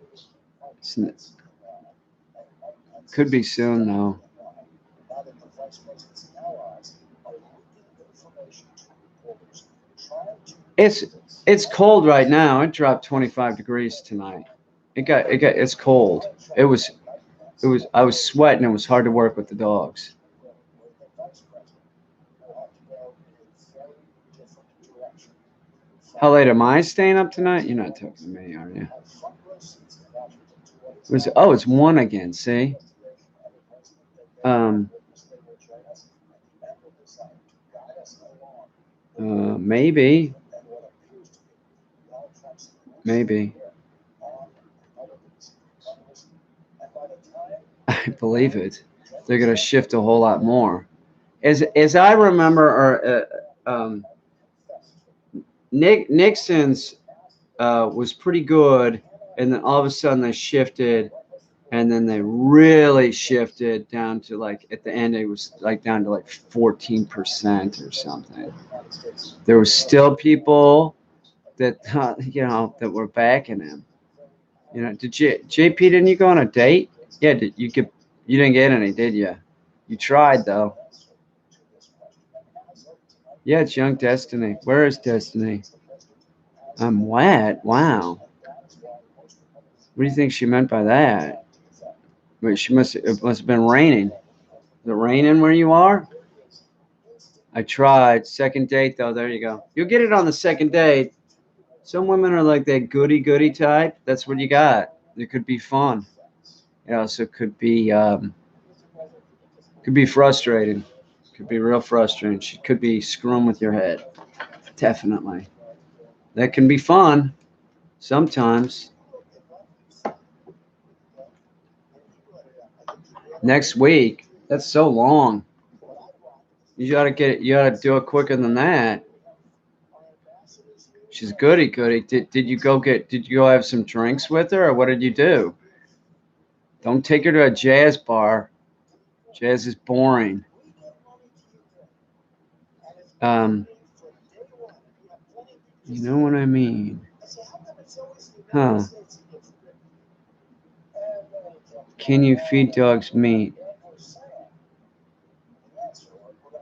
Could be soon though. It's it's cold right now. It dropped 25 degrees tonight. It's cold. I was sweating. It was hard to work with the dogs. How late am I staying up tonight? You're not talking to me, are you? It's 1 again. See. Um. Maybe. Maybe. I believe it. They're going to shift a whole lot more. As I remember, or Nixon's was pretty good, and then all of a sudden they shifted, and then they really shifted down to like at the end it was like down to like 14% or something. There were still people that that were backing him. Did JP? Didn't you go on a date? Yeah, you didn't get any, did you? You tried though. Yeah, it's Young Destiny. Where is Destiny? I'm wet. Wow. What do you think she meant by that? Wait, it must have been raining. Is it raining where you are? I tried. Second date though. There you go. You'll get it on the second date. Some women are like that goody type. That's what you got. It could be fun. So it could be frustrating. Could be real frustrating. She could be screwing with your head. Definitely. That can be fun sometimes. Next week. That's so long. You gotta do it quicker than that. She's goody. Did you go have some drinks with her, or what did you do? Don't take her to a jazz bar. Jazz is boring. You know what I mean? Huh. Can you feed dogs meat?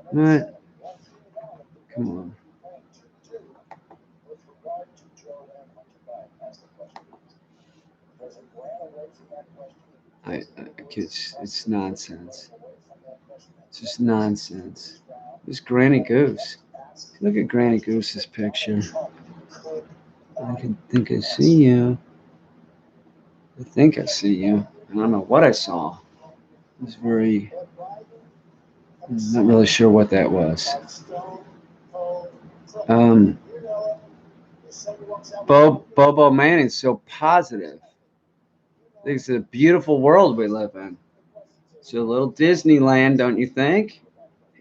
What? Come on. It's nonsense. It's just nonsense. This Granny Goose. Look at Granny Goose's picture. I think I see you. I think I see you. I don't know what I saw. It was very. I'm not really sure what that was. Bobo Manning's so positive. I think it's a beautiful world we live in. It's a little Disneyland, don't you think?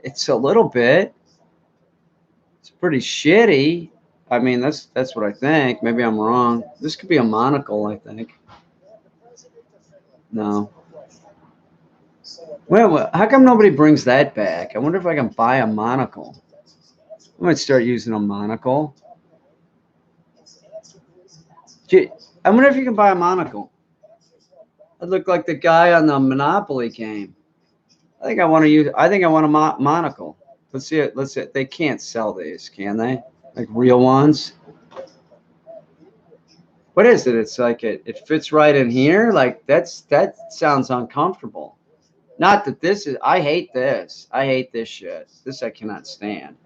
It's a little bit. It's pretty shitty. I mean, that's what I think. Maybe I'm wrong. This could be a monocle, I think. No. Well, how come nobody brings that back? I wonder if I can buy a monocle. I might start using a monocle. I wonder if you can buy a monocle. I look like the guy on the Monopoly game. I think I want a monocle. Let's see it. They can't sell these, can they? Like real ones. What is it? It's like it fits right in here. Like that sounds uncomfortable. Not that this is. I hate this. I hate this shit. This I cannot stand.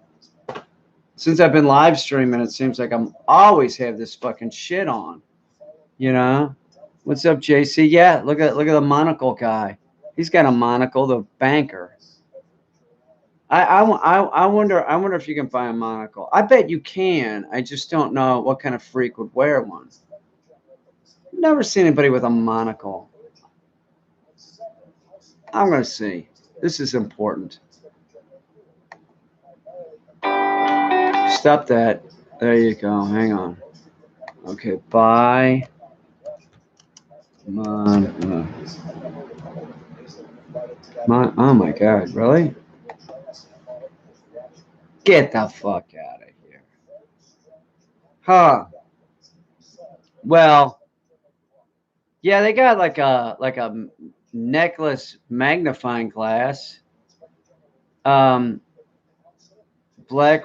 Since I've been live streaming, it seems like I'm always have this fucking shit on. What's up, JC? Yeah, look at the monocle guy. He's got a monocle, the banker. I wonder if you can buy a monocle. I bet you can. I just don't know what kind of freak would wear one. I've never seen anybody with a monocle. I'm gonna see. This is important. Stop that. There you go. Hang on. Okay, buy monocle. Oh my God, really? Get the fuck out of here. Huh. Well, yeah, they got like a necklace magnifying glass. Black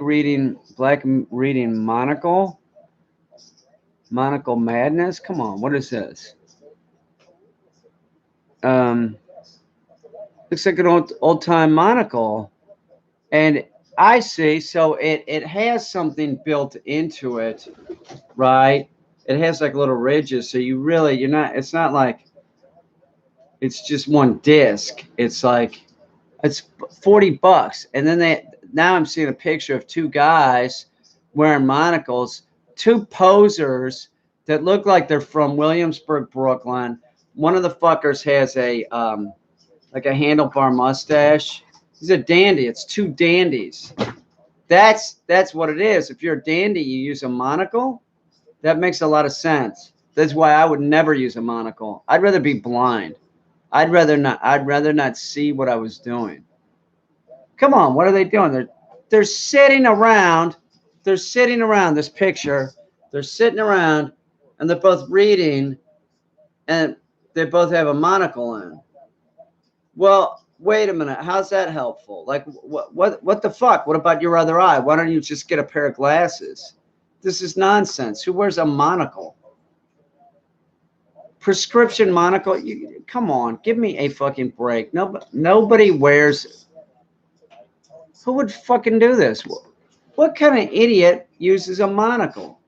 reading monocle. Monocle madness. Come on, what is this? Looks like an old time monocle. And I see, so it has something built into it, right? It has like little ridges, so you're not, it's not like It's just one disc. It's like it's $40, and then now I'm seeing a picture of two guys wearing monocles, two posers that look like they're from Williamsburg, Brooklyn. One of the fuckers has a like a handlebar mustache. He's a dandy. It's two dandies. That's what it is. If you're a dandy, you use a monocle. That makes a lot of sense. That's why I would never use a monocle. I'd rather be blind. I'd rather not see what I was doing. Come on, what are they doing? They're sitting around. They're sitting around this picture. They're sitting around and they're both reading and they both have a monocle on. Well, wait a minute. How's that helpful? Like what the fuck? What about your other eye? Why don't you just get a pair of glasses? This is nonsense. Who wears a monocle? Prescription monocle? Come on, give me a fucking break. Nobody wears. Who would fucking do this? What kind of idiot uses a monocle?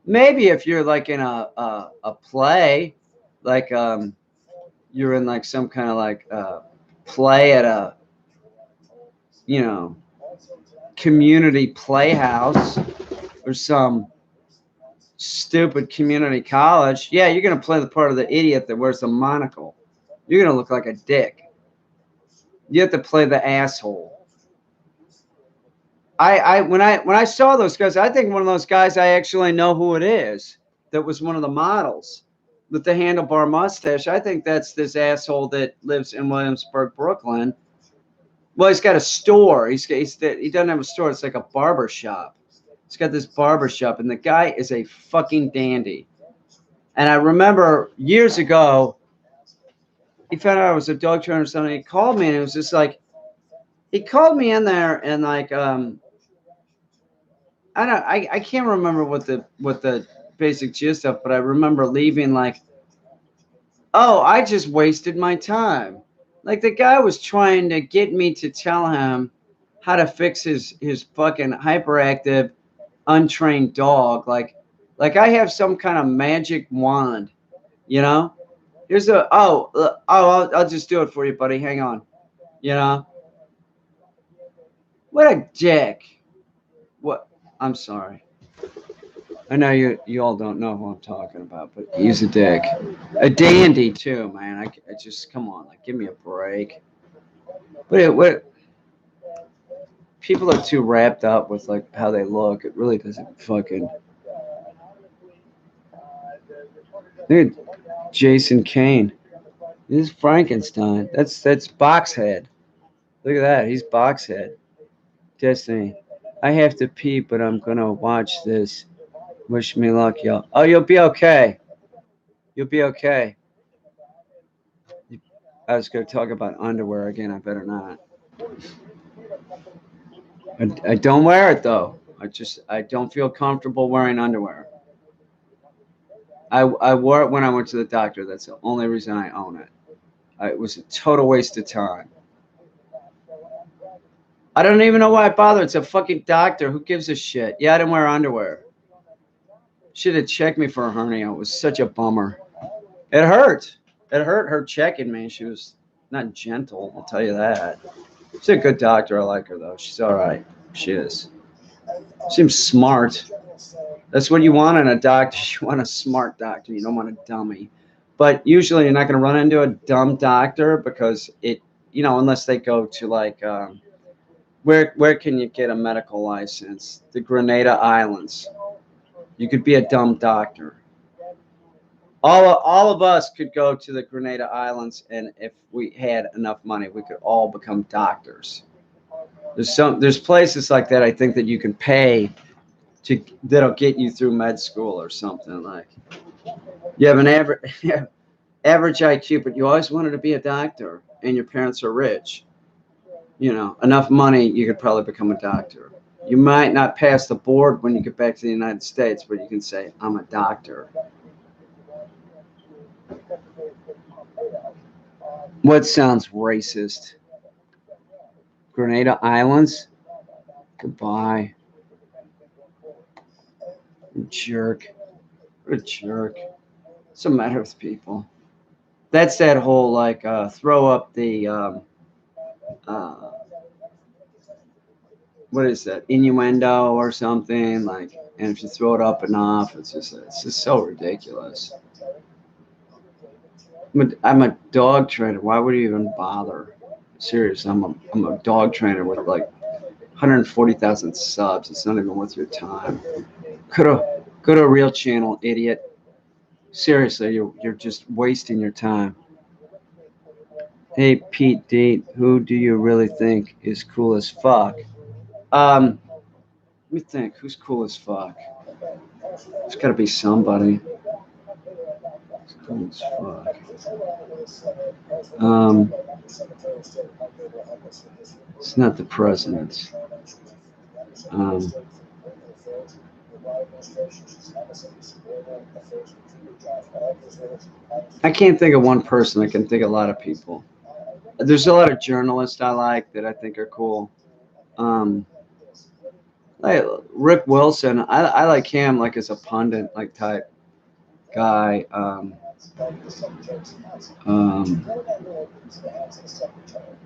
Maybe if you're like in a play, like you're in like some kind of like play at a community playhouse or some stupid community college. Yeah, you're gonna play the part of the idiot that wears a monocle. You're gonna look like a dick. You have to play the asshole. When I saw those guys, I think one of those guys I actually know who it is. That was one of the models with the handlebar mustache. I think that's this asshole that lives in Williamsburg, Brooklyn. Well, he's got a store. He doesn't have a store. It's like a barber shop. He's got this barber shop, and the guy is a fucking dandy. And I remember years ago, he found out I was a dog trainer or something. He called me, and it was just like, he called me in there, and like, I can't remember what the basic gist of, but I remember leaving like, oh, I just wasted my time. Like the guy was trying to get me to tell him how to fix his fucking hyperactive, untrained dog. Like I have some kind of magic wand, you know? Here's I'll just do it for you, buddy. Hang on. You know? What a dick. What? I'm sorry. I know you all don't know who I'm talking about, but he's a dick. A dandy too, man. I just come on, like give me a break. What people are too wrapped up with like how they look. It really doesn't fucking. Dude, Jason Caine. This is Frankenstein. That's Boxhead. Look at that. He's Boxhead. Destiny. I have to pee, but I'm gonna watch this. Wish me luck, y'all. Oh, you'll be okay. You'll be okay. I was gonna talk about underwear again. I better not. I don't wear it though. I don't feel comfortable wearing underwear. I wore it when I went to the doctor. That's the only reason I own it. It was a total waste of time. I don't even know why I bothered. It's a fucking doctor. Who gives a shit? Yeah, I didn't wear underwear. Should have checked me for a hernia. It was such a bummer. It hurt. It hurt her checking me. She was not gentle, I'll tell you that. She's a good doctor. I like her, though. She's all right. She is. Seems smart. That's what you want in a doctor. You want a smart doctor. You don't want a dummy. But usually you're not going to run into a dumb doctor because unless they go to like, where can you get a medical license? The Grenada Islands. You could be a dumb doctor. All of us could go to the Grenada Islands, and if we had enough money, we could all become doctors. There's places like that I think that you can pay that'll get you through med school or something. Like you have an average IQ, but you always wanted to be a doctor, and your parents are rich. Enough money, you could probably become a doctor. You might not pass the board when you get back to the United States, but you can say, I'm a doctor. What sounds racist? Grenada Islands? Goodbye. You jerk. What a jerk. What's the matter with people? That's that whole like throw up the uh, what is that, innuendo or something like, and if you throw it up enough, it's just so ridiculous. I'm a dog trainer. Why would you even bother? Serious, I'm a dog trainer with like 140,000 subs. It's not even worth your time. Go to a real channel, idiot. Seriously, you're just wasting your time. Hey Pete Date, who do you really think is cool as fuck? Let me think. Who's cool as fuck? There's got to be somebody. Who's cool as fuck. It's not the president. Um, I can't think of one person. I can think of a lot of people. There's a lot of journalists I like that I think are cool. Um, like Rick Wilson, I like him like as a pundit like type guy. Um,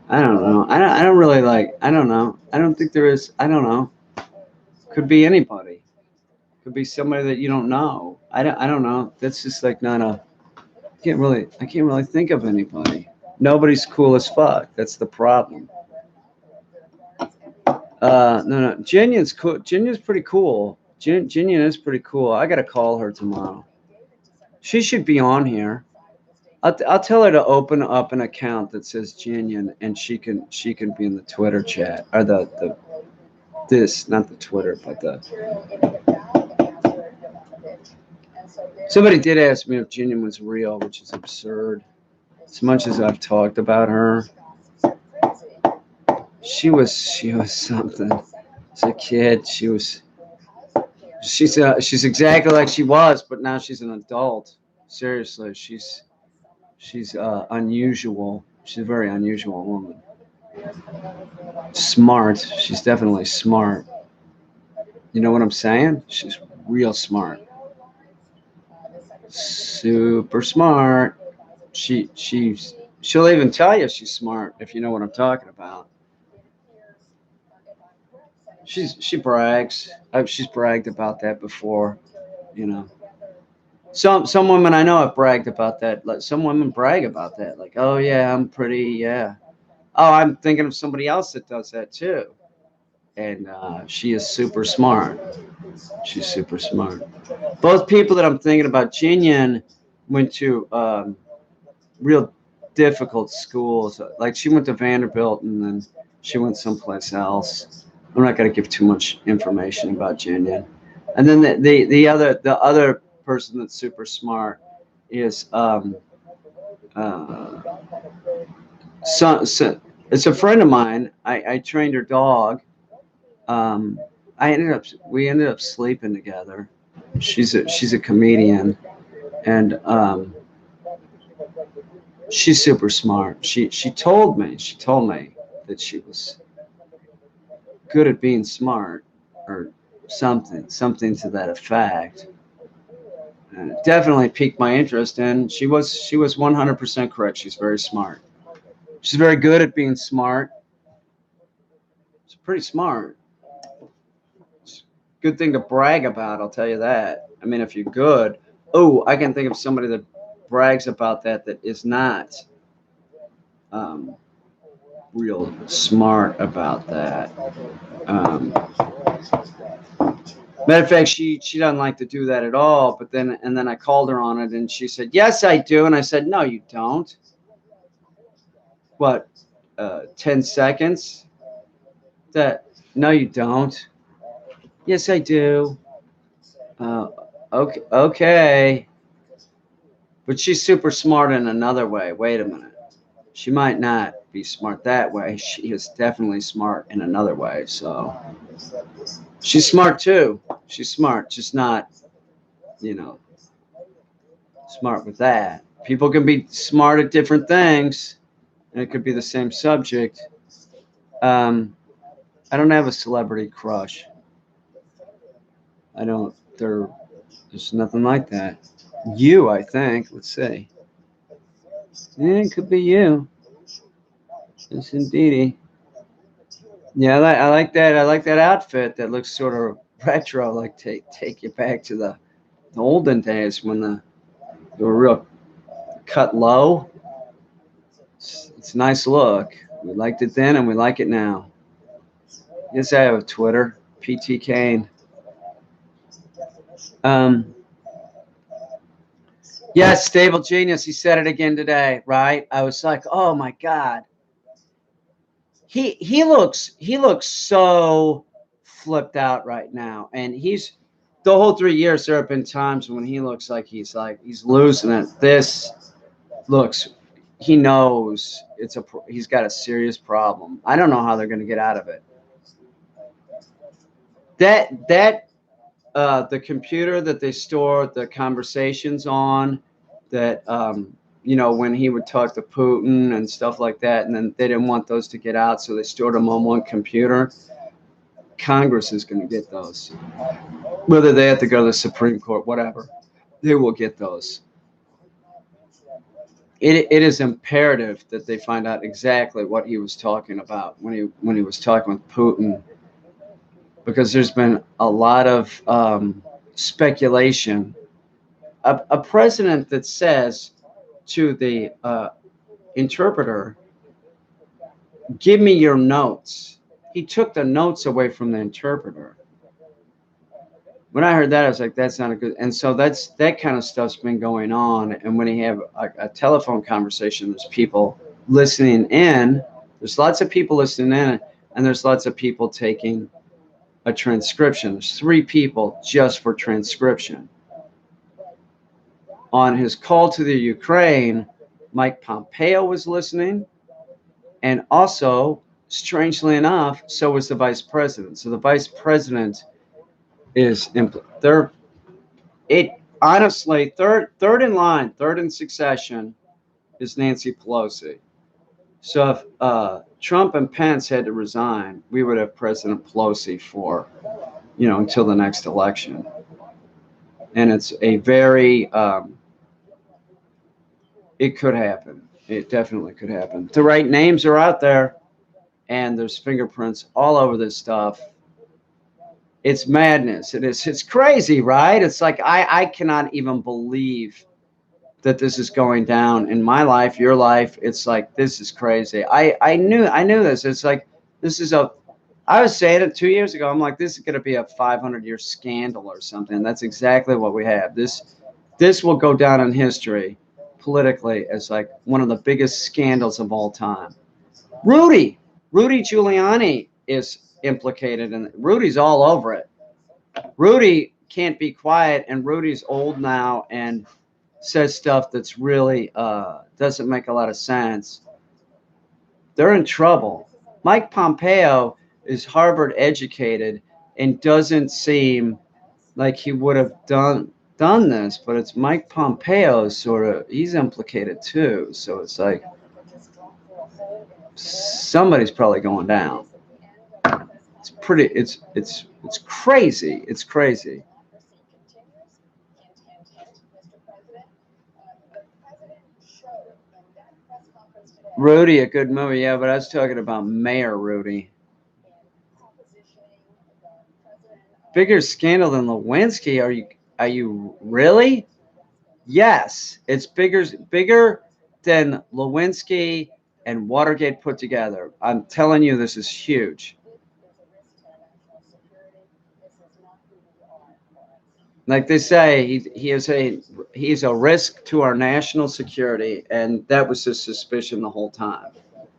I don't know. I don't really like. I don't know. I don't think there is. I don't know. Could be anybody. Could be somebody that you don't know. I don't know. That's just like not a. I can't really think of anybody. Nobody's cool as fuck. That's the problem. No. Jinyan's cool. Jinyan's pretty cool. Jinyan is pretty cool. I gotta call her tomorrow. She should be on here. I'll tell her to open up an account that says Jinyan, and she can be in the Twitter chat or the this not the Twitter but the. Somebody did ask me if Jinyan was real, which is absurd. As much as I've talked about her, she was something. As a kid, she's exactly like she was, but now she's an adult. Seriously, she's unusual. She's a very unusual woman. Smart. She's definitely smart. You know what I'm saying? She's real smart. Super smart. She'll even tell you she's smart if you know what I'm talking about. She brags. She's bragged about that before. You know, some women I know have bragged about that. Like some women brag about that. Like, oh yeah, I'm pretty. Yeah. Oh, I'm thinking of somebody else that does that too. And she is super smart. She's super smart. Both people that I'm thinking about, Jinyan went to real difficult schools. Like she went to Vanderbilt and then she went someplace else. I'm not going to give too much information about Jinyan. And then the other person that's super smart is uh, it's a friend of mine. I trained her dog. Um, we ended up sleeping together. She's a comedian, and she's super smart. She told me that she was good at being smart, or something to that effect. And it definitely piqued my interest, and she was 100% correct. She's very smart. She's very good at being smart. She's pretty smart. It's a good thing to brag about. I'll tell you that. I mean, if you're good, oh, I can think of somebody that brags about that is not um, real smart about that. Um, Matter of fact, she doesn't like to do that at all. But then I called her on it, and she said, "Yes, I do." And I said, "No, you don't." What? 10 seconds? That? No, you don't. Yes, I do. Uh, okay, okay. But she's super smart in another way. Wait a minute. She might not be smart that way. She is definitely smart in another way. So she's smart too. She's smart, just not, you know, smart with that. People can be smart at different things, and it could be the same subject. Um, I don't have a celebrity crush. I don't. There's nothing like that. You, I think. Let's see. Yeah, it could be you. Yes, indeedy. Yeah, I like that. I like that outfit. That looks sort of retro. Like take you back to the olden days when they were real cut low. It's a nice look. We liked it then, and we like it now. Yes, I have a Twitter. PT Caine. Um, yes, stable genius. He said it again today, right? I was like, oh my god. He looks so flipped out right now, and he's the whole 3 years. There have been times when he looks like he's losing it. This looks. He knows he's got a serious problem. I don't know how they're going to get out of it. That the computer that they store the conversations on, that when he would talk to Putin and stuff like that, and then they didn't want those to get out, so they stored them on one computer. Congress is going to get those, whether they have to go to the Supreme Court, whatever. They will get those. It is imperative that they find out exactly what he was talking about when he was talking with Putin, because there's been a lot of speculation. A president that says to the interpreter, "Give me your notes." He took the notes away from the interpreter. When I heard that, I was like, "That's not a good." And so that kind of stuff's been going on. And when you have a telephone conversation, there's people listening in. There's lots of people listening in, and there's lots of people taking a transcription. There's 3 people just for transcription. On his call to the Ukraine, Mike Pompeo was listening, and also, strangely enough, so was the vice president. So the vice president is they're it honestly third in line, third in succession is Nancy Pelosi. So if Trump and Pence had to resign, we would have President Pelosi for until the next election. And it's a very it could happen. It definitely could happen. The right names are out there, and there's fingerprints all over this stuff. It's madness. It's crazy, right? It's like I cannot even believe that this is going down in my life, your life. It's like, this is crazy. I knew this. It's like, this is I was saying it 2 years ago. I'm like, this is going to be a 500-year scandal or something. That's exactly what we have. This will go down in history politically as like one of the biggest scandals of all time. Rudy Giuliani is implicated, and Rudy's all over it. Rudy can't be quiet, and Rudy's old now and says stuff that's really doesn't make a lot of sense. They're in trouble. Mike Pompeo is Harvard educated and doesn't seem like he would have done this, but it's Mike Pompeo he's implicated too. So it's like somebody's probably going down. It's crazy. It's crazy. Rudy, a good movie, yeah, but I was talking about Mayor Rudy. Bigger scandal than Lewinsky? Are you really? Yes, it's bigger than Lewinsky and Watergate put together. I'm telling you, this is huge. Like they say, he's a risk to our national security, and that was his suspicion the whole time.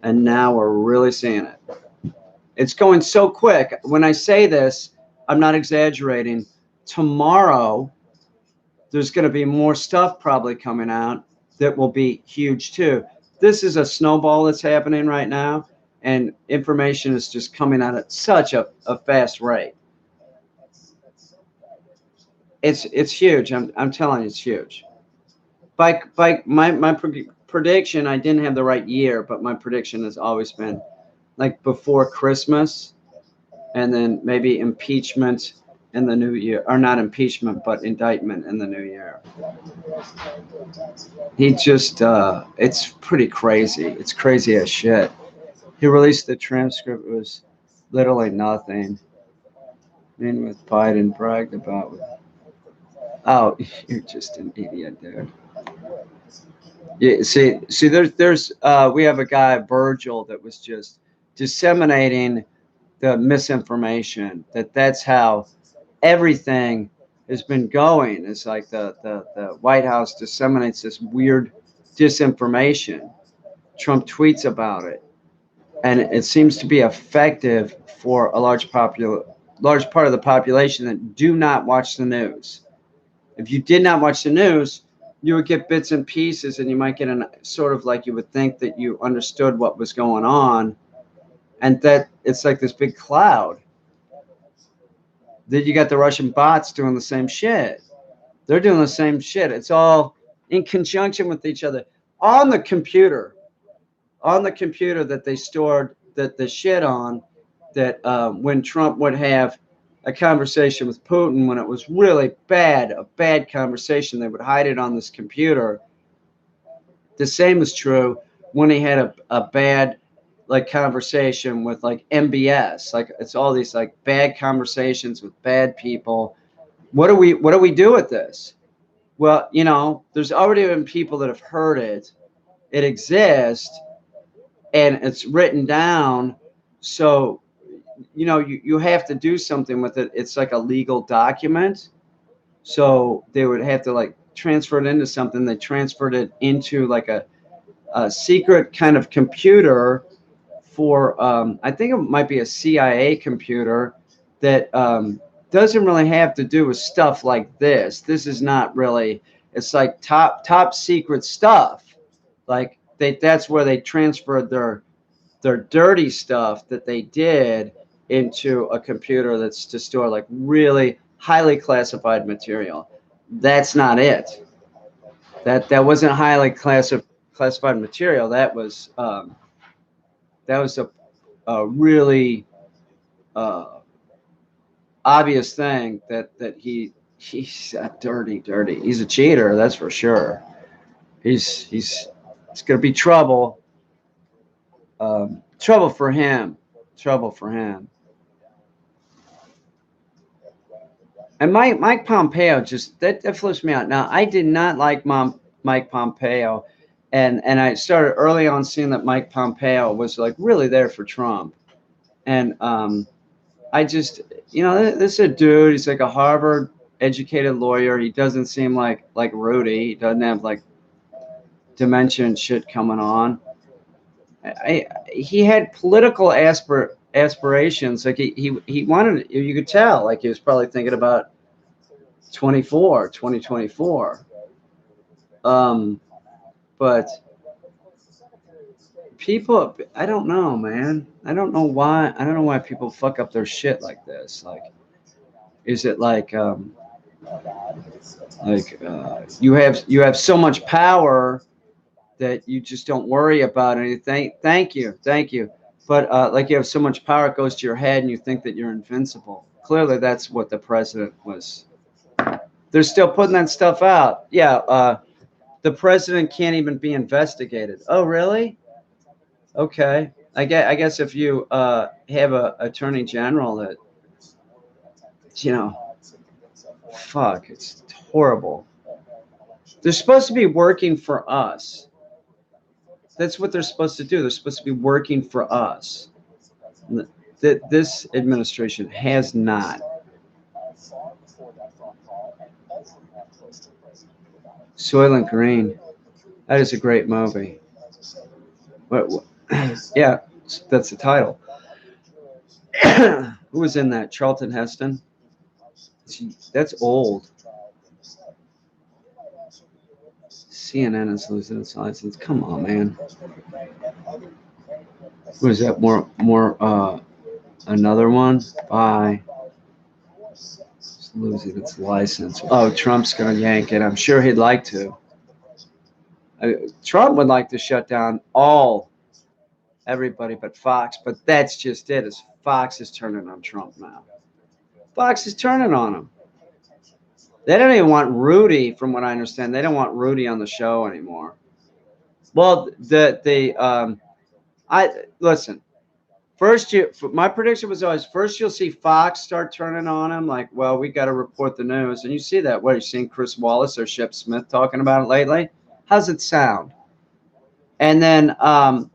And now we're really seeing it. It's going so quick. When I say this, I'm not exaggerating. Tomorrow, there's going to be more stuff probably coming out that will be huge too. This is a snowball that's happening right now, and information is just coming out at such a fast rate. It's huge. I'm telling you, it's huge. By my prediction, I didn't have the right year, but my prediction has always been like before Christmas, and then maybe impeachment in the new year, or not impeachment, but indictment in the new year. He just, it's pretty crazy. It's crazy as shit. He released the transcript. It was literally nothing. Man with Biden bragged about. Oh, you're just an idiot, dude. Yeah, see, there's, we have a guy, Virgil, that was just disseminating the misinformation. That's how everything has been going. It's like the White House disseminates this weird disinformation. Trump tweets about it, and it seems to be effective for a large part of the population that do not watch the news. If you did not watch the news, you would get bits and pieces, and you might get an sort of like you would think that you understood what was going on, and that it's like this big cloud. Then you got the Russian bots doing the same shit. They're doing the same shit. It's all in conjunction with each other on the computer. On the computer that they stored the shit on, that when Trump would have a conversation with Putin, when it was really bad, a bad conversation, they would hide it on this computer. The same is true when he had a bad like conversation with like MBS. Like it's all these like bad conversations with bad people. What do we do with this? Well, there's already been people that have heard it. It exists, and it's written down. So, you have to do something with it. It's like a legal document. So they would have to like transfer it into something. They transferred it into like a secret kind of computer for, I think it might be a CIA computer that doesn't really have to do with stuff like this. This is not really, it's like top secret stuff. Like that's where they transferred their dirty stuff that they did into a computer that's to store like really highly classified material. That's not it. That wasn't highly classified material. That was a really obvious thing that he's dirty. He's a cheater, that's for sure. It's gonna be trouble. Trouble for him. Trouble for him. And Mike Pompeo just that flips me out. Now, I did not like Mike Pompeo, and I started early on seeing that Mike Pompeo was like really there for Trump, and I just this is a dude. He's like a Harvard educated lawyer. He doesn't seem like Rudy. He doesn't have like dementia and shit coming on. He had political aspirations. Like he wanted, you could tell, like he was probably thinking about 2024. But people, I don't know, man. I don't know why people fuck up their shit like this. Like, is it like you have so much power that you just don't worry about anything. Thank you. But like you have so much power, it goes to your head, and you think that you're invincible. Clearly, that's what the president was. They're still putting that stuff out. Yeah, the president can't even be investigated. Oh, really? Okay. I guess if you have a attorney general that, fuck, it's horrible. They're supposed to be working for us. That's what they're supposed to do. They're supposed to be working for us. That this administration has not. Soylent Green. That is a great movie. What yeah, that's the title. Who was in that? Charlton Heston? That's old. CNN is losing its license. Come on, man. Was that more another one? Bye. It's losing its license. Oh, Trump's gonna yank it. I'm sure he'd like to. Trump would like to shut down everybody but Fox, but that's just it. Is Fox is turning on Trump now. Fox is turning on him. They don't even want Rudy, from what I understand. They don't want Rudy on the show anymore. Well, I listen. First, my prediction was always first you'll see Fox start turning on him, like, well, we got to report the news, and you see that. What, you seen Chris Wallace or Shep Smith talking about it lately? How's it sound? And then, and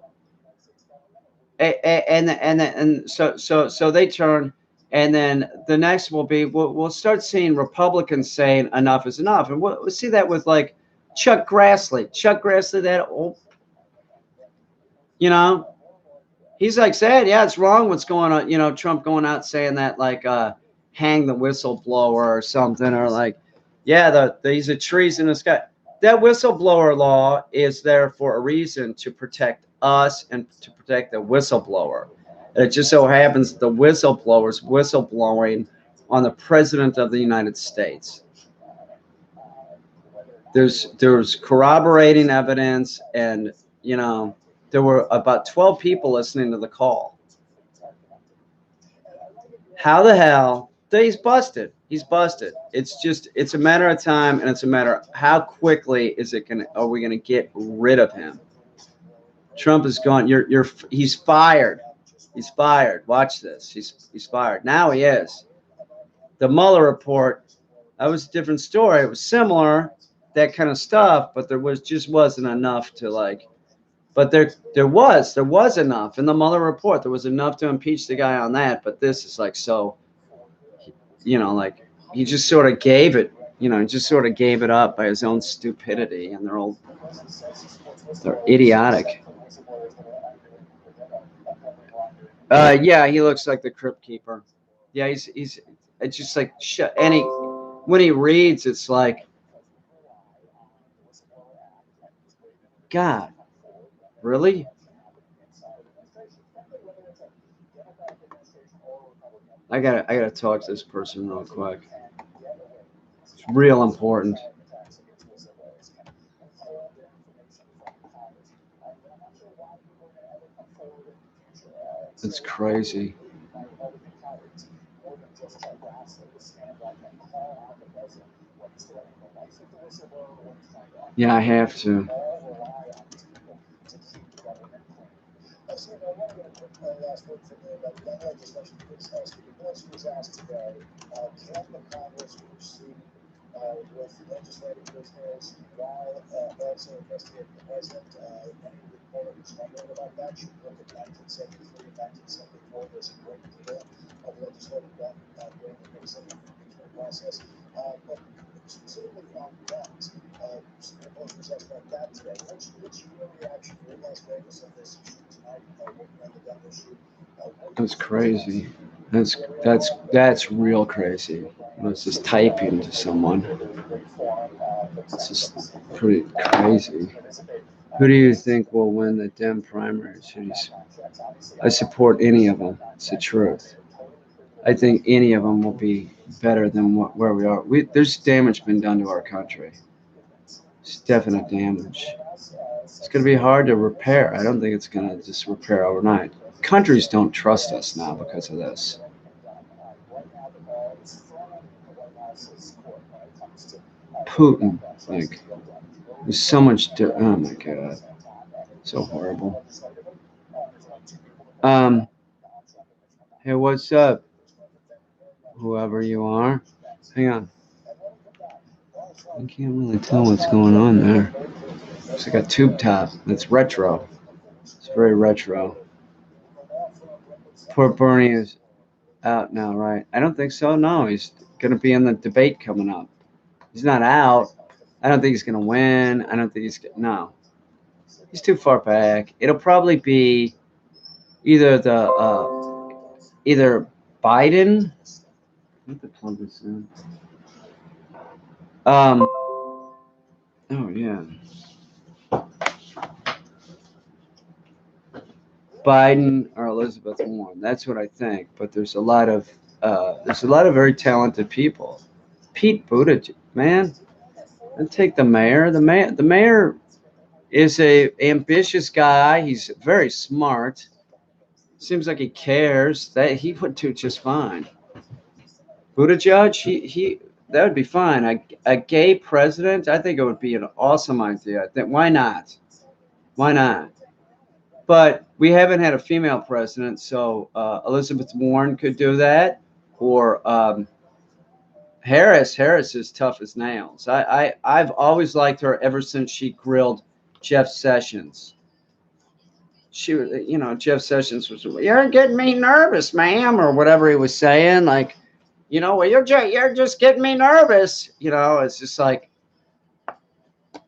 so they turn, and then the next will be we'll start seeing Republicans saying enough is enough, and we'll see that with like Chuck Grassley, that old, you know. He's like saying, yeah, it's wrong what's going on. You know, Trump going out saying that, like, hang the whistleblower or something, or like, yeah, he's a treasonous guy. That whistleblower law is there for a reason, to protect us and to protect the whistleblower. And it just so happens the whistleblower's whistleblowing on the president of the United States. There's corroborating evidence, and there were about 12 people listening to the call. How the hell? He's busted. He's busted. It's a matter of time, and it's a matter of how quickly are we gonna get rid of him? Trump is gone. He's fired. He's fired. Watch this. He's fired. Now he is. The Mueller report, that was a different story. It was similar, that kind of stuff, but there wasn't enough to like. But there was enough in the Mueller report. There was enough to impeach the guy on that. But this is like, so, like, he just sort of gave it. He just sort of gave it up by his own stupidity, and they're idiotic. Yeah, he looks like the Crypt Keeper. Yeah, it's just like when he reads, it's like, God, really? I gotta talk to this person real quick. It's real important. It's crazy. Yeah, I have to. That's crazy. That's real crazy. It's just typing to someone. It's just pretty crazy. Who do you think will win the Dem primaries? I support any of them. It's the truth. I think any of them will be better than where we are. There's damage been done to our country. It's definite damage. It's going to be hard to repair. I don't think it's going to just repair overnight. Countries don't trust us now because of this. Putin, like, there's so much. Oh my God, so horrible. Hey, what's up? Whoever you are, hang on. I can't really tell what's going on there. It's like a tube top. It's retro. It's very retro. Poor Bernie is out now, right? I don't think so. No, he's going to be in the debate coming up. He's not out. I don't think he's going to win. I don't think no. He's too far back. It'll probably be either Biden. I have to plug this in. Oh yeah. Biden or Elizabeth Warren. That's what I think. But there's a lot of very talented people. Pete Buttigieg, man. And take the mayor. The mayor is a ambitious guy. He's very smart. Seems like he cares. That he would do just fine. Buttigieg, he that would be fine. A gay president, I think it would be an awesome idea. I think why not? Why not? But we haven't had a female president, so Elizabeth Warren could do that, or Harris. Harris is tough as nails. I've always liked her ever since she grilled Jeff Sessions. She was, Jeff Sessions was, you're getting me nervous, ma'am, or whatever he was saying. Like, well, you're just getting me nervous. It's just like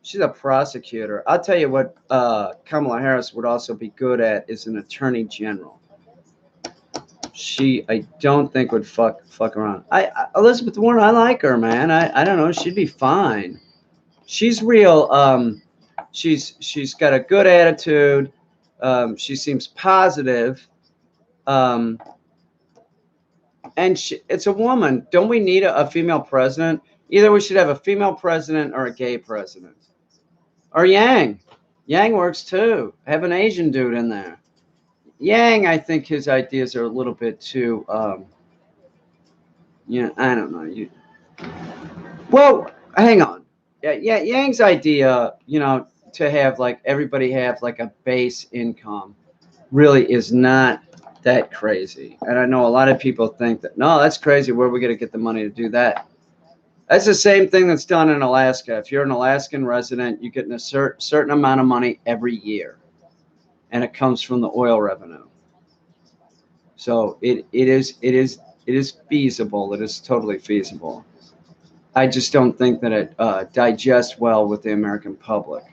she's a prosecutor. I'll tell you what, Kamala Harris would also be good at is an attorney general. I don't think would fuck around. Elizabeth Warren, I like her, man. I don't know, she'd be fine. She's real. She's got a good attitude. She seems positive. And it's a woman. Don't we need a female president? Either we should have a female president or a gay president. Or Yang. Yang works too. Have an Asian dude in there. Yang, I think his ideas are a little bit too, I don't know. Well, hang on. Yeah, Yang's idea, to have like everybody have like a base income really is not that crazy. And I know a lot of people think that, no, that's crazy. Where are we going to get the money to do that? That's the same thing that's done in Alaska. If you're an Alaskan resident, you get a certain amount of money every year, and it comes from the oil revenue. So it is feasible. It is totally feasible. I just don't think that it digests well with the American public.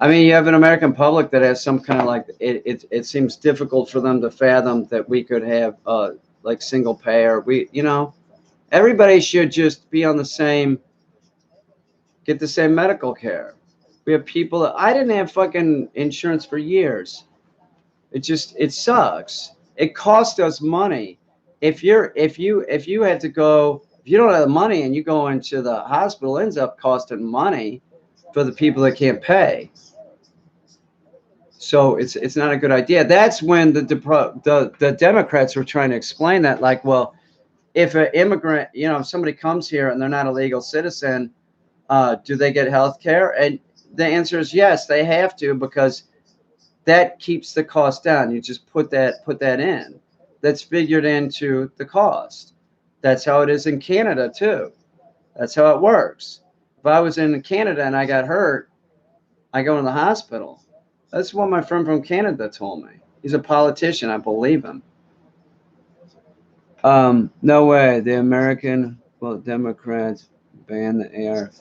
I mean, you have an American public that has some kind of like it seems difficult for them to fathom that we could have like single payer. Everybody should just be on get the same medical care. We have people that I didn't have fucking insurance for years. It sucks. It costs us money. If you had to go, if you don't have the money and you go into the hospital, it ends up costing money for the people that can't pay. So it's not a good idea. That's when the Democrats were trying to explain that, like, well, if an immigrant, if somebody comes here and they're not a legal citizen, do they get health care? And the answer is yes, they have to, because that keeps the cost down. You just put that in. That's figured into the cost. That's how it is in Canada too. That's how it works. If I was in Canada and I got hurt, I go to the hospital. That's what my friend from Canada told me. He's a politician. I believe him. No way. The Democrats ban the AR.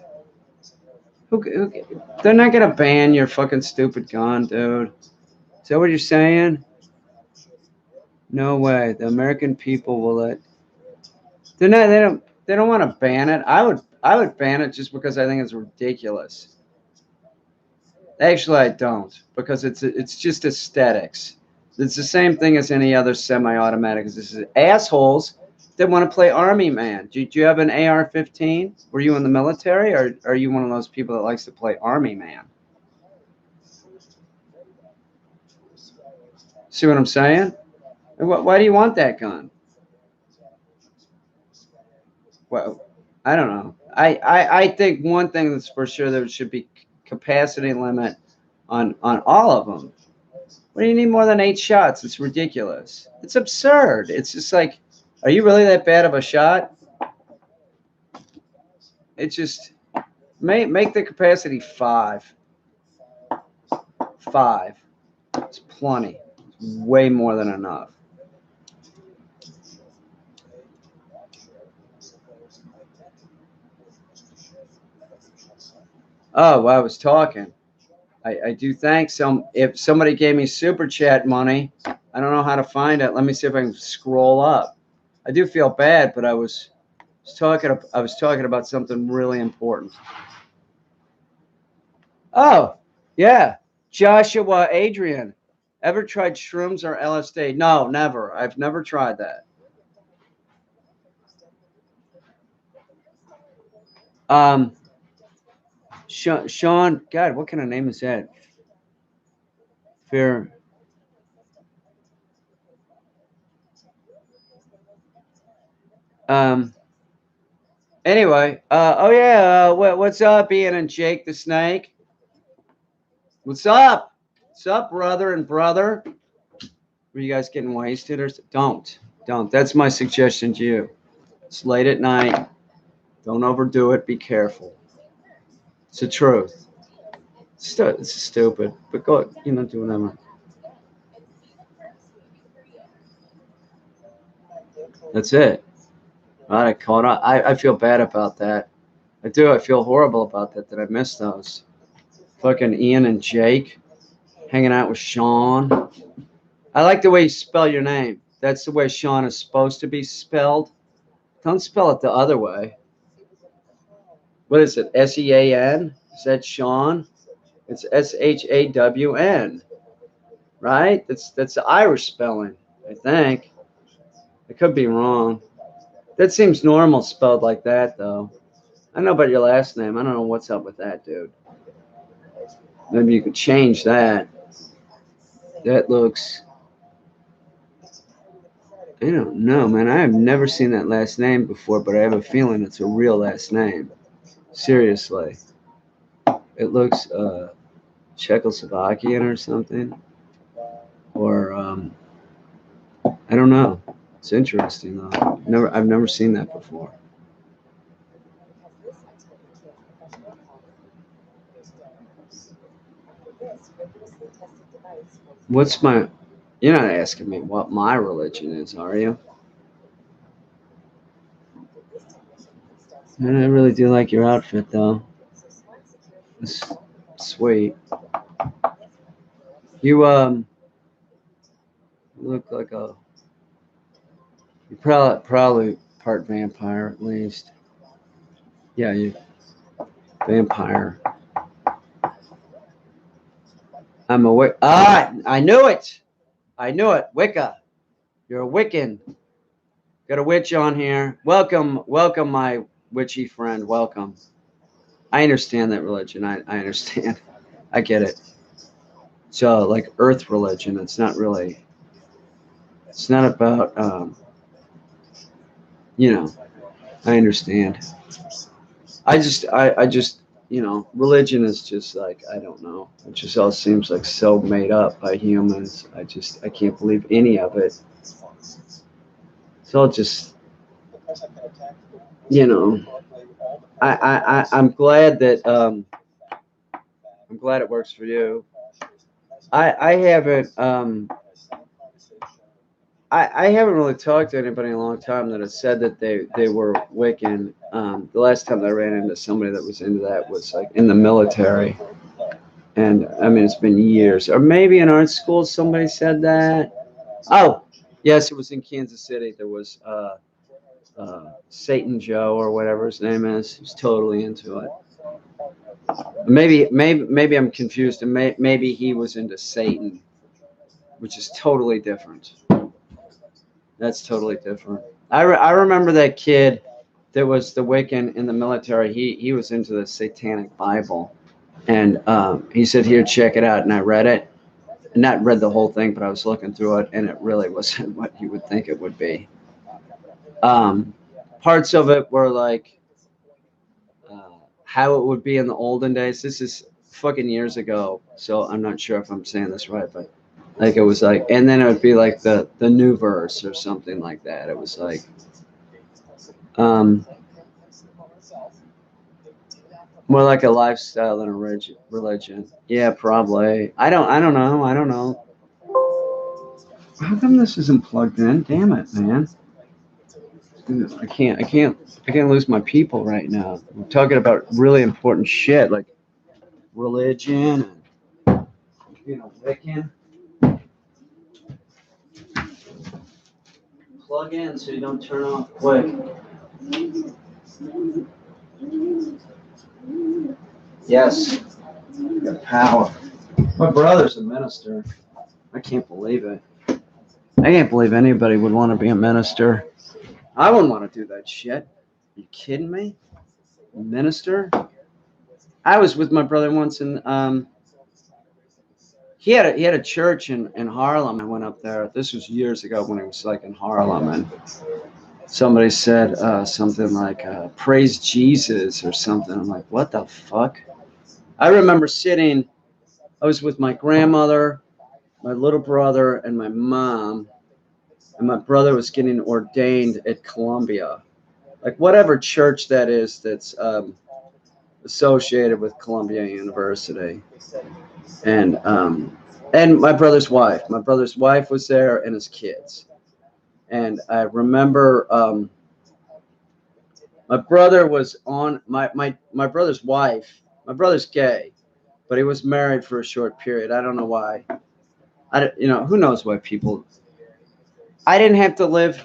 They're not gonna ban your fucking stupid gun, dude. Is that what you're saying? No way. The American people will let. They're not. They don't. They don't want to ban it. I would ban it just because I think it's ridiculous. Actually, I don't, because it's just aesthetics. It's the same thing as any other semi-automatic. This is assholes that want to play Army Man. Do you have an AR-15? Were you in the military, or are you one of those people that likes to play Army Man? See what I'm saying? Why do you want that gun? Well, I don't know. I think one thing that's for sure, there should be capacity limit on all of them. What do you need more than 8 shots? It's ridiculous. It's absurd. It's just like, are you really that bad of a shot? It's just make the capacity 5. 5. It's plenty. It's way more than enough. Oh, well, I was talking. I do thank if somebody gave me super chat money. I don't know how to find it. Let me see if I can scroll up. I do feel bad, but I was talking about something really important. Oh, yeah. Joshua Adrian. Ever tried shrooms or LSD? No, never. I've never tried that. Sean, God, what kind of name is that? Fair. Anyway, oh yeah, what's up, Ian and Jake the Snake? What's up? What's up, brother and brother? Were you guys getting wasted or don't? That's my suggestion to you. It's late at night. Don't overdo it. Be careful. It's the truth. It's stupid, but go, do whatever. That's it. All right, I caught up. I feel bad about that. I do. I feel horrible about that I missed those. Fucking Ian and Jake hanging out with Sean. I like the way you spell your name. That's the way Sean is supposed to be spelled. Don't spell it the other way. What is it? Sean? Is that Sean? It's Shawn. Right? That's the Irish spelling, I think. I could be wrong. That seems normal spelled like that, though. I know about your last name. I don't know what's up with that, dude. Maybe you could change that. That looks... I don't know, man. I have never seen that last name before, but I have a feeling it's a real last name. Seriously. It looks Czechoslovakian or something. Or, I don't know. It's interesting, though. I've never seen that before. What's my... You're not asking me what my religion is, are you? And I really do like your outfit, though. It's sweet. You look like a... You're probably part vampire, at least. Yeah, you vampire. I'm a Wic... Ah, I knew it. I knew it. Wicca. You're a Wiccan. Got a witch on here. Welcome, my witchy friend. Welcome. I understand that religion. I understand. I get it. So, like Earth religion, it's not really. It's not about. I understand. I just, religion is just like, I don't know. It just all seems like so made up by humans. I can't believe any of it. It's all just, I'm glad that, I'm glad it works for you. I haven't, I haven't really talked to anybody in a long time that has said that they were Wiccan. The last time I ran into somebody that was into that was like in the military. And I mean, it's been years. Or maybe in art school somebody said that. Oh, yes, it was in Kansas City. There was Satan Joe or whatever his name is. He's totally into it. Maybe I'm confused. And maybe he was into Satan, which is totally different. That's totally different. I remember that kid that was the Wiccan in the military. He was into the Satanic Bible. And he said, here, check it out. And I read it. Not read the whole thing, but I was looking through it, and it really wasn't what you would think it would be. Parts of it were like how it would be in the olden days. This is fucking years ago, so I'm not sure if I'm saying this right, but like it was like, and then it would be like the new verse or something like that. It was like, more like a lifestyle than a religion. Yeah, probably. I don't know. How come this isn't plugged in? Damn it, man. I can't lose my people right now. We're talking about really important shit like religion and Wiccan. Plug in so you don't turn off quick. Yes, got power. My brother's a minister. I can't believe it. I can't believe anybody would want to be a minister. I wouldn't want to do that shit. Are you kidding me? Minister? I was with my brother once, and he had a church in Harlem. I went up there. This was years ago when he was like in Harlem, and somebody said something like praise Jesus or something. I'm like, what the fuck? I remember sitting, I was with my grandmother, my little brother, and my mom, and my brother was getting ordained at Columbia, like whatever church that is that's associated with Columbia University. And my brother's wife. My brother's wife was there and his kids. And I remember my brother was on my brother's wife. My brother's gay, but he was married for a short period. I don't know why. Who knows why people. I didn't have to live.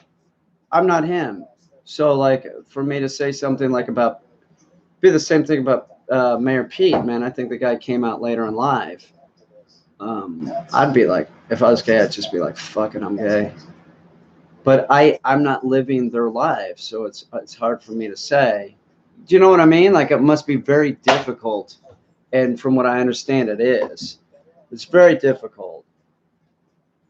I'm not him. So like for me to say something like about be the same thing about Mayor Pete, man. I think the guy came out later in life. I'd be like, if I was gay, I'd just be like, fucking, I'm gay. But I'm not living their life, so it's hard for me to say. Do you know what I mean? Like it must be very difficult, and from what I understand, it is. It's very difficult.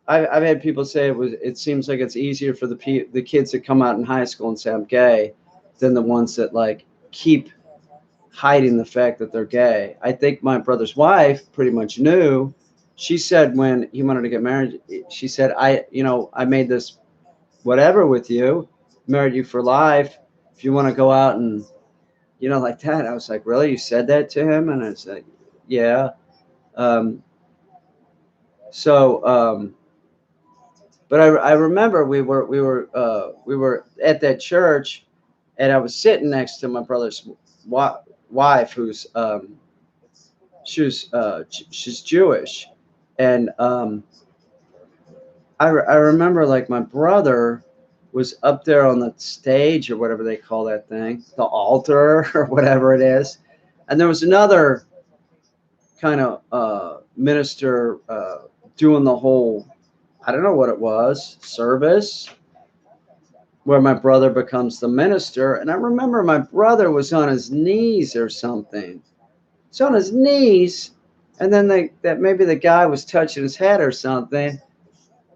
I've had people say it was. It seems like it's easier for the kids that come out in high school and say I'm gay, than the ones that like keep hiding the fact that they're gay. I think my brother's wife pretty much knew. She said when he wanted to get married, she said, I made this whatever with you, married you for life. If you want to go out and, like that. I was like, really? You said that to him? And I was like, yeah. Um, so, but I remember we were at that church, and I was sitting next to my brother's wife, who's she's Jewish, and I remember like my brother was up there on the stage or whatever they call that thing, the altar or whatever it is, and there was another kind of minister doing the whole, I don't know what it was, service where my brother becomes the minister, and I remember my brother was on his knees or something. He's on his knees, and then that maybe the guy was touching his head or something.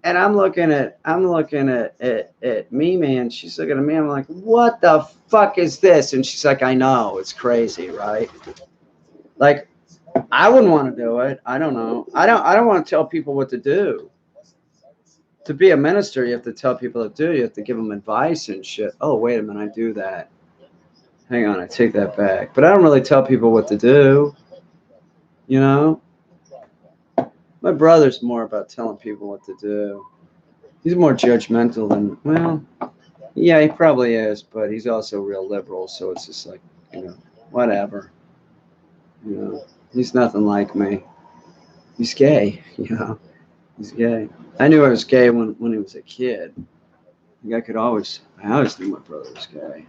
And I'm looking at Mimi, and she's looking at me. I'm like, what the fuck is this? And she's like, I know, it's crazy, right? Like, I wouldn't want to do it. I don't know. I don't want to tell people what to do. To be a minister, you have to tell people what to do. You have to give them advice and shit. Oh, wait a minute, I do that. Hang on, I take that back. But I don't really tell people what to do. You know, my brother's more about telling people what to do. He's more judgmental than, well, yeah, he probably is, but he's also real liberal, so it's just like, whatever. He's nothing like me. He's gay, he's gay. I knew I was gay when he was a kid. I always knew my brother was gay.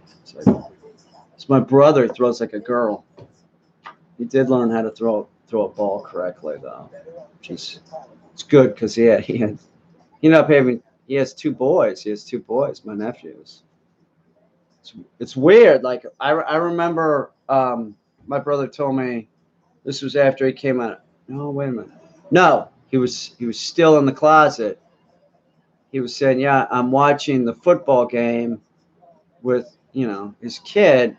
It's my brother throws like a girl. He did learn how to throw a ball correctly though. It's good because he ended up having he has two boys. He has two boys, my nephews. It's weird. Like I remember my brother told me this was after he came out. No, wait a minute. No, he was still in the closet. He was saying, "Yeah, I'm watching the football game with his kid,"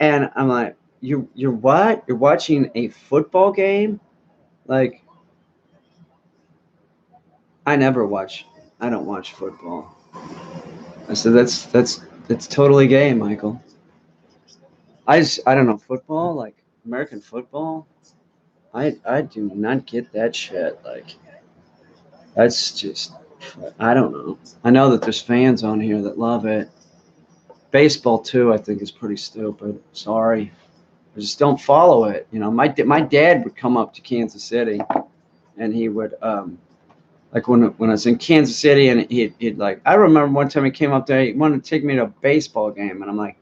and I'm like, "You're what? You're watching a football game?" Like I never watch. I don't watch football. I said that's totally gay, Michael. I don't know football, like American football. I do not get that shit. Like that's just I don't know. I know that there's fans on here that love it. Baseball too, I think is pretty stupid. Sorry, I just don't follow it. My dad would come up to Kansas City, and he would like when I was in Kansas City, and he'd like I remember one time he came up there. He wanted to take me to a baseball game, and I'm like,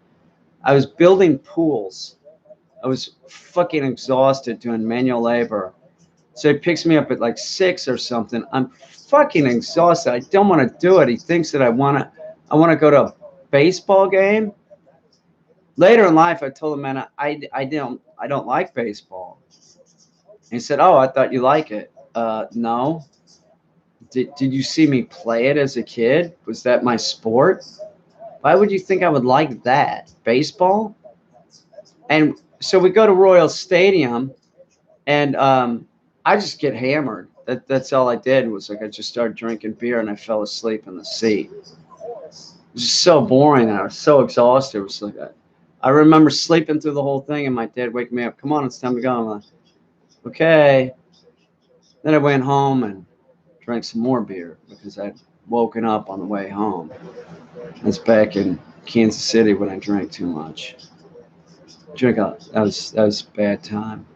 I was building pools. I was fucking exhausted doing manual labor. So he picks me up at like 6 or something. I'm fucking exhausted. I don't want to do it. He thinks that I want to go to a baseball game. Later in life, I told him, man, I don't like baseball. And he said, oh, I thought you like it. No. Did you see me play it as a kid? Was that my sport? Why would you think I would like that? Baseball? And so we go to Royal Stadium, and I just get hammered. That's all I did was like I just started drinking beer and I fell asleep in the seat. It was just so boring and I was so exhausted. It was like I remember sleeping through the whole thing and my dad waking me up. Come on, it's time to go. I'm like, okay. Then I went home and drank some more beer because I'd woken up on the way home. I was back in Kansas City when I drank too much. That was a bad time.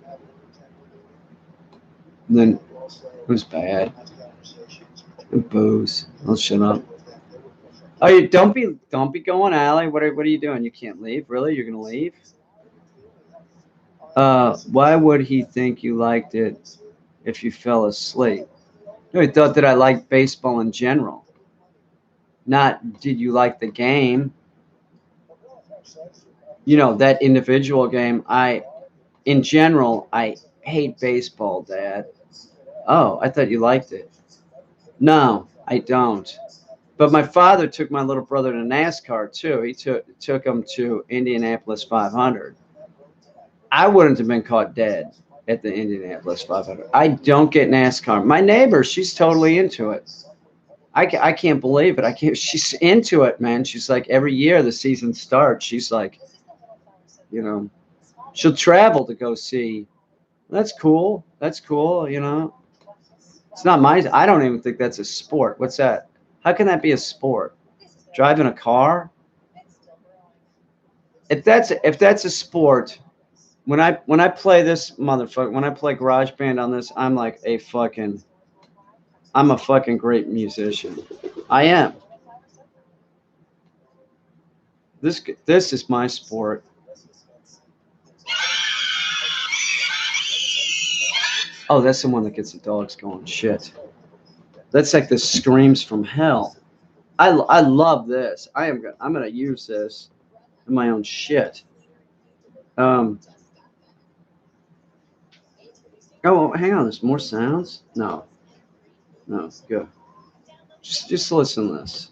And then it was bad. And booze. I'll shut up. Oh, you don't be going, Allie. What are you doing? You can't leave. Really? You're gonna leave? Why would he think you liked it if you fell asleep? No, he thought that I liked baseball in general. Not did you like the game? That individual game. In general, I hate baseball, Dad. Oh, I thought you liked it. No, I don't. But my father took my little brother to NASCAR too. He took him to Indianapolis 500. I wouldn't have been caught dead at the Indianapolis 500. I don't get NASCAR. My neighbor, she's totally into it. I can't believe it. I can't. She's into it, man. She's like every year the season starts. She's like, you know, she'll travel to go see. That's cool. That's cool. It's not my. I don't even think that's a sport. What's that? How can that be a sport? Driving a car? If that's a sport, when I play this motherfucker, when I play Garage Band on this, I'm a fucking great musician. I am. This is my sport. Oh, that's the one that gets the dogs going. Shit. That's like the screams from hell. I love this. I'm gonna use this in my own shit. Um. Oh, hang on. There's more sounds. No, no, good. Just listen to this.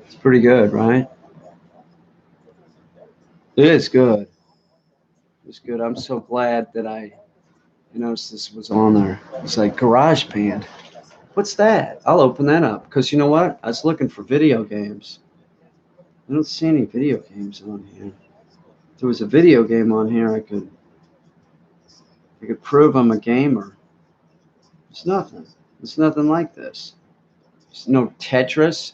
It's pretty good, right? It is good. It's good. I'm so glad that I noticed this was on there. It's like Garage Band. What's that? I'll open that up because you know what? I was looking for video games. I don't see any video games on here. If there was a video game on here, I could prove I'm a gamer. It's nothing. It's nothing like this. There's no Tetris.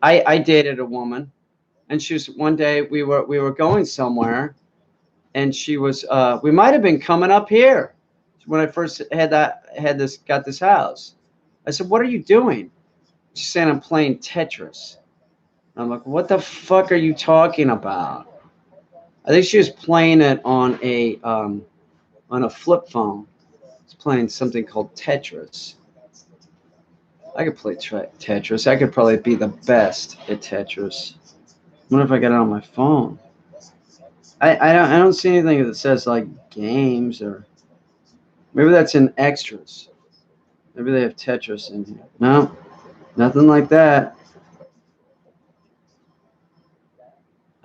I dated a woman, and she was one day we were going somewhere, and she was we might have been coming up here when I first got this house. I said, "What are you doing?" She said, "I'm playing Tetris." I'm like, "What the fuck are you talking about?" I think she was playing it on a flip phone. It's playing something called Tetris. I could play Tetris. I could probably be the best at Tetris. I wonder if I got it on my phone. I don't see anything that says like games or maybe that's in extras. Maybe they have Tetris in here. No, nothing like that.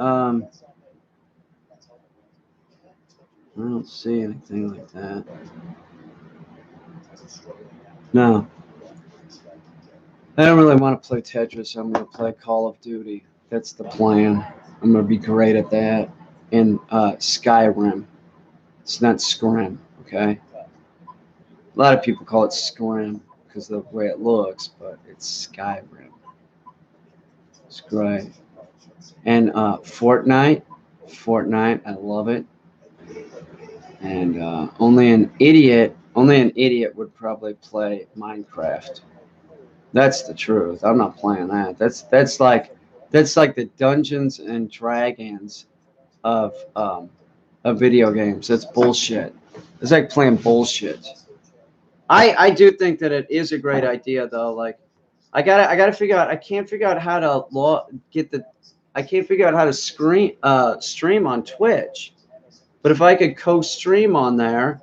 I don't see anything like that. No, I don't really want to play Tetris. I'm going to play Call of Duty. That's the plan. I'm going to be great at that. And Skyrim. It's not Scrim, okay? A lot of people call it Scrim because of the way it looks, but it's Skyrim. It's great. And Fortnite. I love it. and only an idiot would probably play Minecraft. That's the truth. I'm not playing that. That's like the Dungeons and Dragons of video games. That's bullshit. It's like playing bullshit. I do think that it is a great idea though. Like I gotta figure out. I can't figure out how to get the. I can't figure out how to stream on Twitch. But if I could co-stream on there,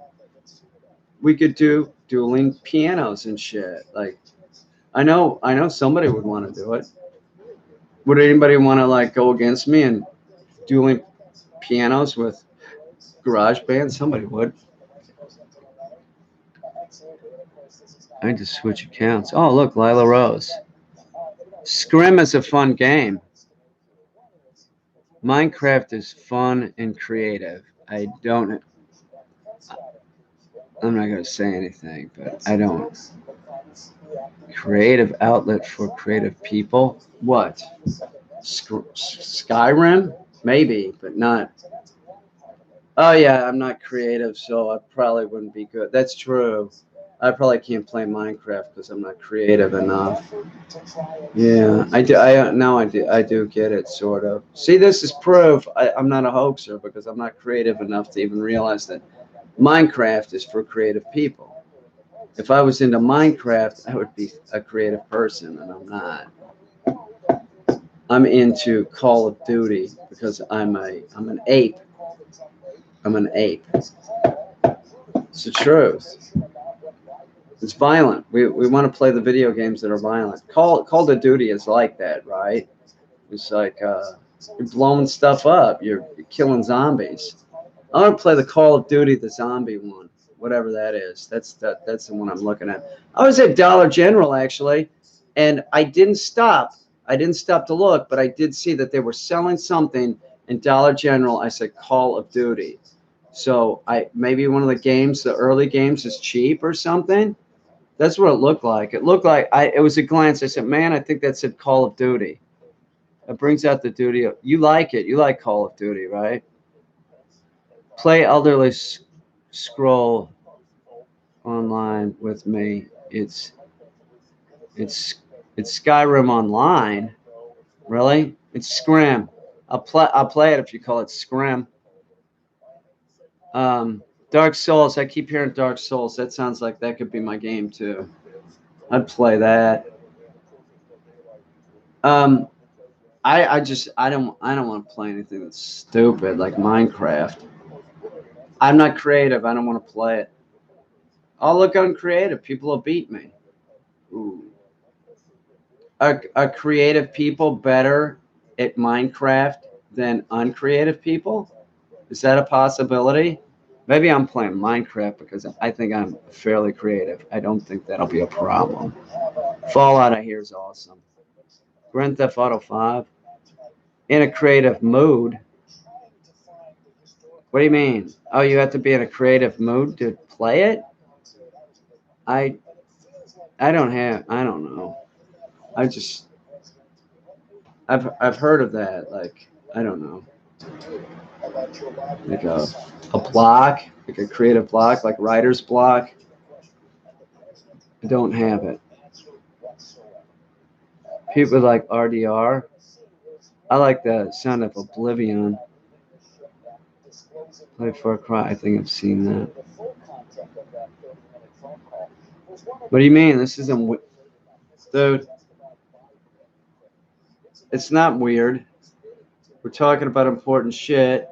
we could do dueling pianos and shit. Like I know somebody would want to do it. Would anybody want to like go against me and dueling pianos with Garage Band? Somebody would. I just switch accounts. Oh, look, Lila Rose. Scrim is a fun game. Minecraft is fun and creative. I'm not going to say anything, but I don't. Creative outlet for creative people? What? Skyrim? Maybe, but not. Oh, yeah, I'm not creative, so I probably wouldn't be good. That's true. I probably can't play Minecraft because I'm not creative enough. Yeah, I do. Now I do get it, sort of. See, this is proof I'm not a hoaxer because I'm not creative enough to even realize that Minecraft is for creative people. If I was into Minecraft, I would be a creative person, and I'm not. I'm into Call of Duty because I'm an ape. I'm an ape. It's the truth. It's violent. We want to play the video games that are violent. Call of Duty is like that, right? It's like you're blowing stuff up. You're killing zombies. I want to play the Call of Duty, the zombie one, whatever that is. That's the one I'm looking at. I was at Dollar General actually, and I didn't stop. I didn't stop to look, but I did see that they were selling something in Dollar General. I said Call of Duty. So maybe one of the games, the early games, is cheap or something. That's what it looked like. It looked like it was a glance. I said, man, I think that said Call of Duty. It brings out the duty. You like it. You like Call of Duty, right? Play Elderly Scroll online with me. It's Skyrim Online. Really? It's Scrim. I'll play it if you call it Scrim. Dark Souls. I keep hearing Dark Souls. That sounds like that could be my game too. I'd play that. I don't want to play anything that's stupid like Minecraft. I'm not creative. I don't want to play it. I'll look uncreative. People will beat me. Ooh. Are creative people better at Minecraft than uncreative people? Is that a possibility? Maybe I'm playing Minecraft because I think I'm fairly creative. I don't think that'll be a problem. Fallout, I hear, is awesome. Grand Theft Auto 5. In a creative mood. What do you mean? Oh, you have to be in a creative mood to play it? I don't know. I've heard of that. Like, I don't know. Like a block, like a creative block, like writer's block. I don't have it. People like RDR. I like the sound of Oblivion. Play Far Cry. I think I've seen that. What do you mean? This isn't, dude. It's not weird. We're talking about important shit,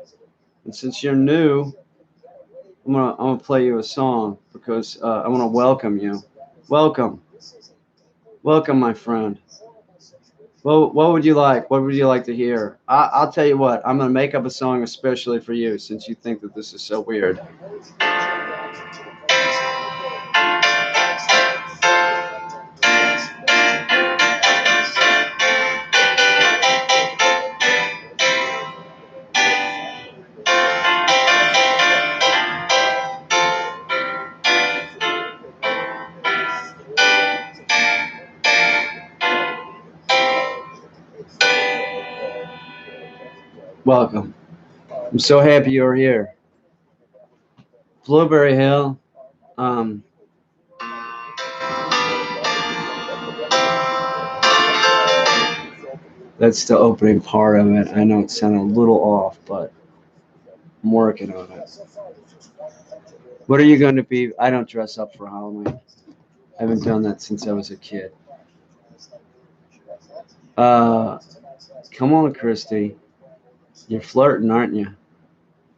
and since you're new, I'm gonna play you a song because I want to welcome you. Welcome, my friend. Well, what would you like? What would you like to hear? I'll tell you what. I'm gonna make up a song especially for you since you think that this is so weird. Welcome. I'm so happy you're here. Blueberry Hill. That's the opening part of it. I know it sounded a little off, but I'm working on it. What are you going to be? I don't dress up for Halloween. I haven't done that since I was a kid. Come on, Christy. You're flirting, aren't you?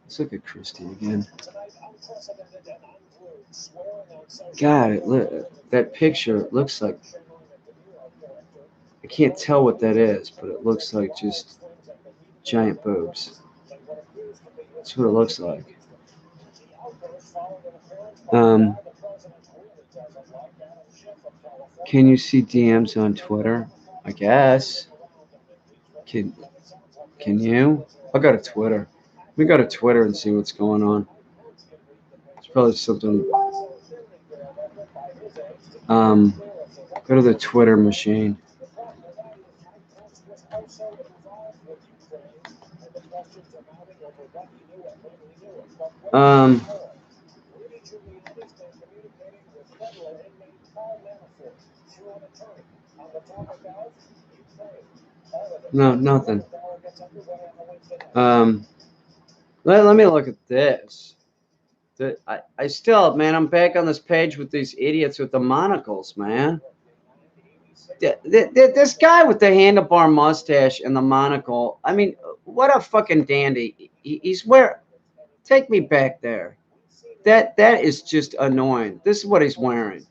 Let's look at Christy again. God, that picture looks like, I can't tell what that is, but it looks like just giant boobs. That's what it looks like. Can you see DMs on Twitter? I guess. Can you? I'll go to Twitter. Let me go to Twitter and see what's going on. It's probably something. Go to the Twitter machine. No, nothing. Let me look at this. I still, man, I'm back on this page with these idiots with the monocles, man. This guy with the handlebar mustache and the monocle, I mean, what a fucking dandy. He's where, take me back there. That is just annoying. This is what he's wearing.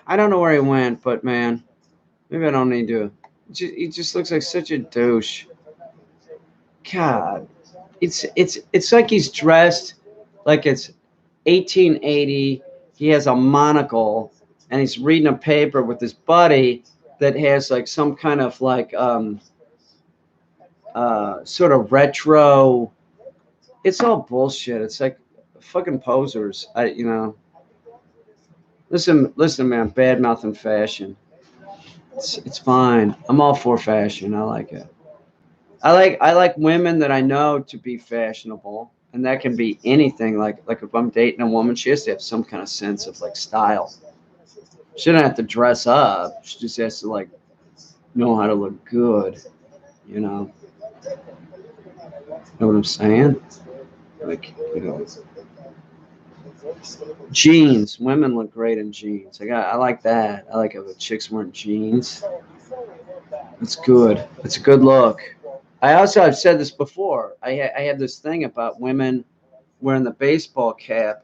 I don't know where he went, but man, maybe I don't need to. He just looks like such a douche. God, it's like he's dressed like it's 1880. He has a monocle and he's reading a paper with his buddy that has like some kind of like sort of retro. It's all bullshit. It's like fucking posers. Listen, man. Bad mouthing fashion. It's fine. I'm all for fashion. I like it. I like women that I know to be fashionable, and that can be anything. Like if I'm dating a woman, she has to have some kind of sense of like style. She doesn't have to dress up. She just has to like know how to look good. You know. Know what I'm saying? Like jeans. Women look great in jeans. I like that. I like it when chicks wearing jeans. It's good. It's a good look. I've said this before. I had this thing about women wearing the baseball cap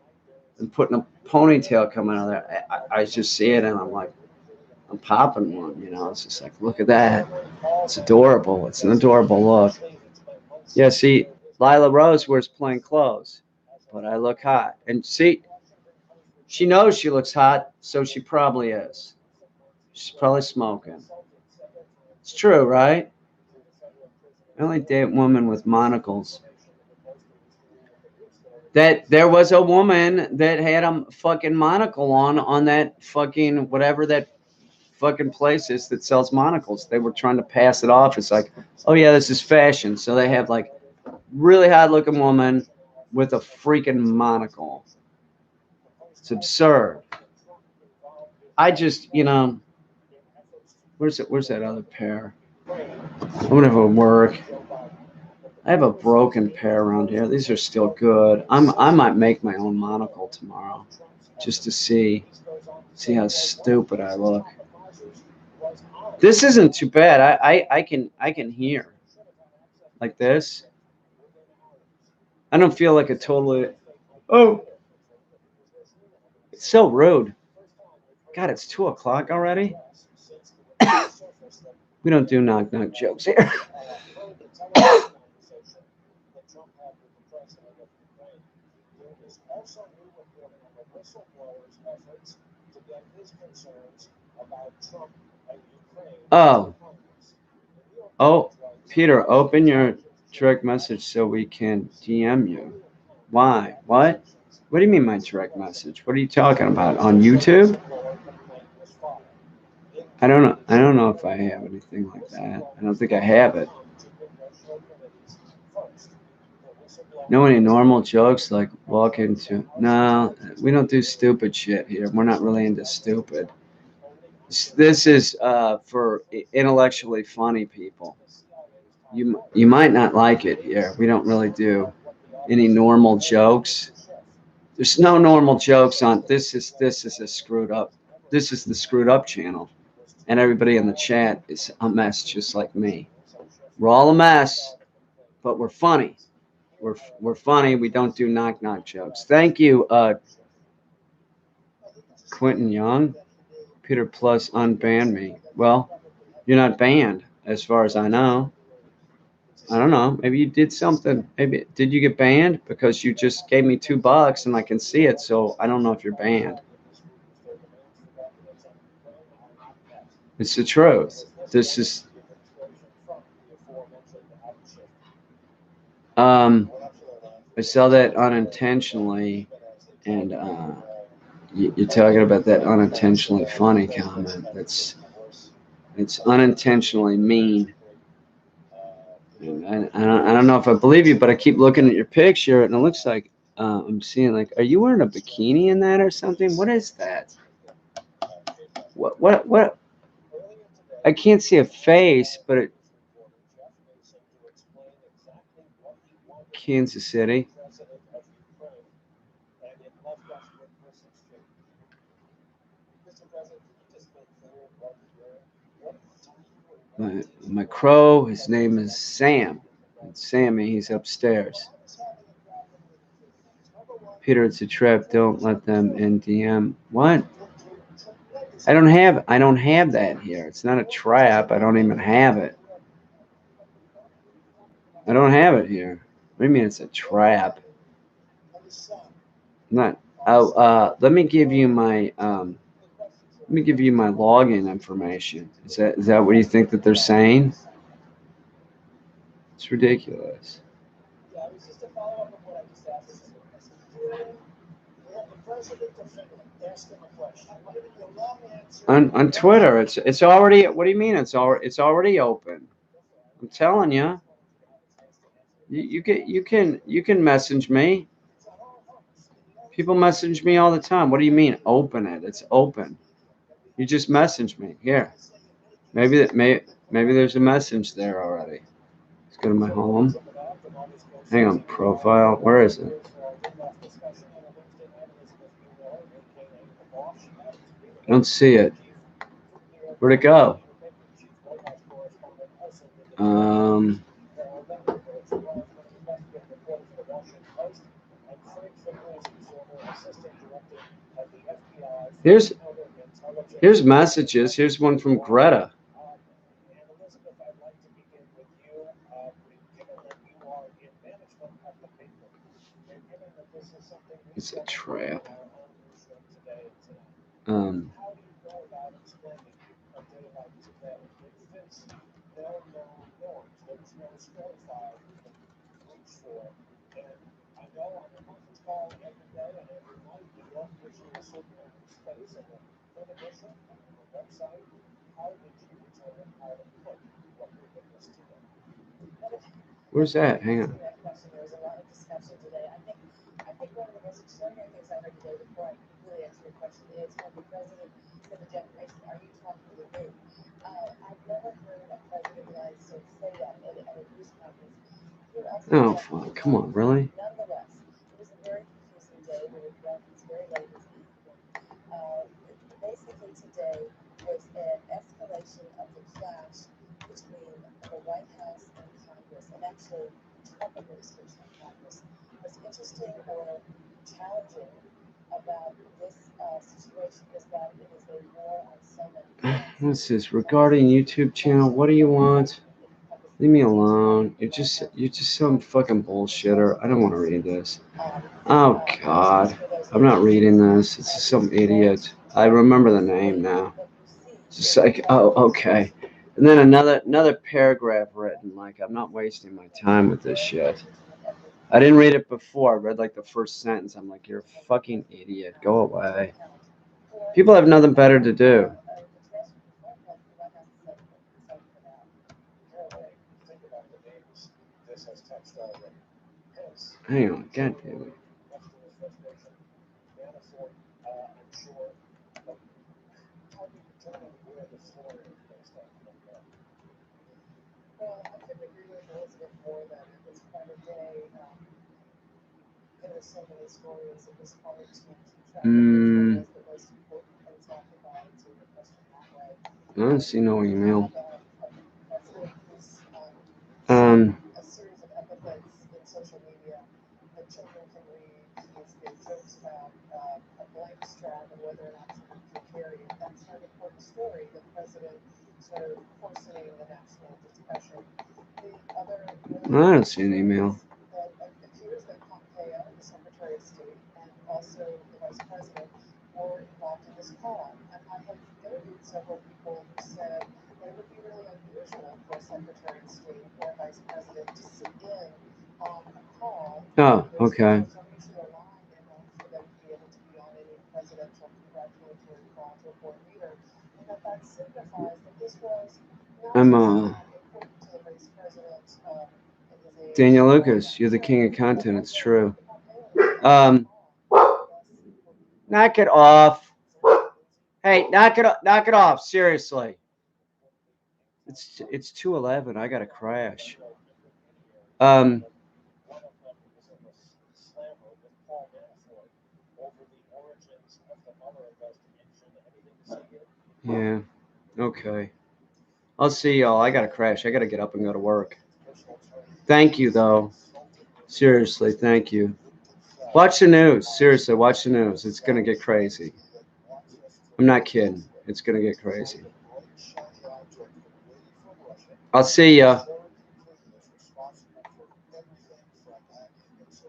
and putting a ponytail coming out of there. I just see it and I'm like, I'm popping one. It's just like, look at that. It's adorable. It's an adorable look. Yeah, see, Lila Rose wears plain clothes, but I look hot. And see, she knows she looks hot, so she probably is. She's probably smoking. It's true, right? I only date women with monocles. That there was a woman that had a fucking monocle on that fucking whatever that fucking place is that sells monocles. They were trying to pass it off. It's like, oh yeah, this is fashion. So they have like really hot looking woman with a freaking monocle. It's absurd. I just, where's that other pair? I wonder if it'll work. I have a broken pair around here. These are still good. I might make my own monocle tomorrow, just to see how stupid I look. This isn't too bad. I can hear like this. I don't feel like a totally. Oh, it's so rude. God, it's 2:00 already. We don't do knock knock jokes here. Oh, Peter, open your direct message so we can DM you. Why? What? What do you mean my direct message? What are you talking about? On YouTube? I don't know. I don't know if I have anything like that. I don't think I have it. Know any normal jokes like walk into? No, we don't do stupid shit here. We're not really into stupid. This is for intellectually funny people. You might not like it here. We don't really do any normal jokes. There's no normal jokes on this is a screwed up. This is the screwed up channel, and everybody in the chat is a mess just like me. We're all a mess, but we're funny. We're funny. We don't do knock knock jokes. Thank you, Quentin Young. Peter Plus unbanned me. Well, you're not banned as far as I know. I don't know. Maybe you did something. Maybe did you get banned because you just gave me $2 and I can see it. So I don't know if you're banned. It's the truth. This is. I saw that unintentionally, and you're talking about that unintentionally funny comment. It's unintentionally mean. And I don't know if I believe you, but I keep looking at your picture, and it looks like I'm seeing like, are you wearing a bikini in that or something? What is that? What? I can't see a face, but it. Kansas City. My crow, his name is Sam. It's Sammy, he's upstairs. Peter, it's a trap. Don't let them in DM. What? I don't have that here. It's not a trap. I don't even have it. I don't have it here. What do you mean it's a trap? Not. Oh, let me give you my login information. Is that what you think that they're saying? It's ridiculous. On Twitter, it's already. What do you mean? It's already open. I'm telling you. You can message me. People message me all the time. What do you mean open it? It's open. You just message me here. Maybe there's a message there already. Let's go to my home. Hang on, profile. Where is it? I don't see it. Where'd it go? Um, here's messages. Here's one from Greta. It's a trap. Um, Where's that? Hang on. Oh, fuck. Come on, really? What's this? Regarding YouTube channel, what do you want? Leave me alone. You're just some fucking bullshitter. I don't want to read this. Oh God, I'm not reading this. It's just some idiot. I remember the name now. It's just like, oh, okay. And then another paragraph written. Like, I'm not wasting my time with this shit. I didn't read it before. I read like the first sentence. I'm like, you're a fucking idiot. Go away. People have nothing better to do. Hang on, God damn it. I don't see no email. I don't see an email. Oh, okay. I'm Daniel Lucas, you're the king of content. It's true. Knock it off. Hey, knock it off. Seriously. It's 2:11. I gotta crash. Yeah. Okay. I'll see y'all. I gotta crash. I gotta get up and go to work. Thank you though. Seriously, thank you. Watch the news. Seriously, watch the news. It's gonna get crazy. I'm not kidding. It's gonna get crazy. I'll see ya.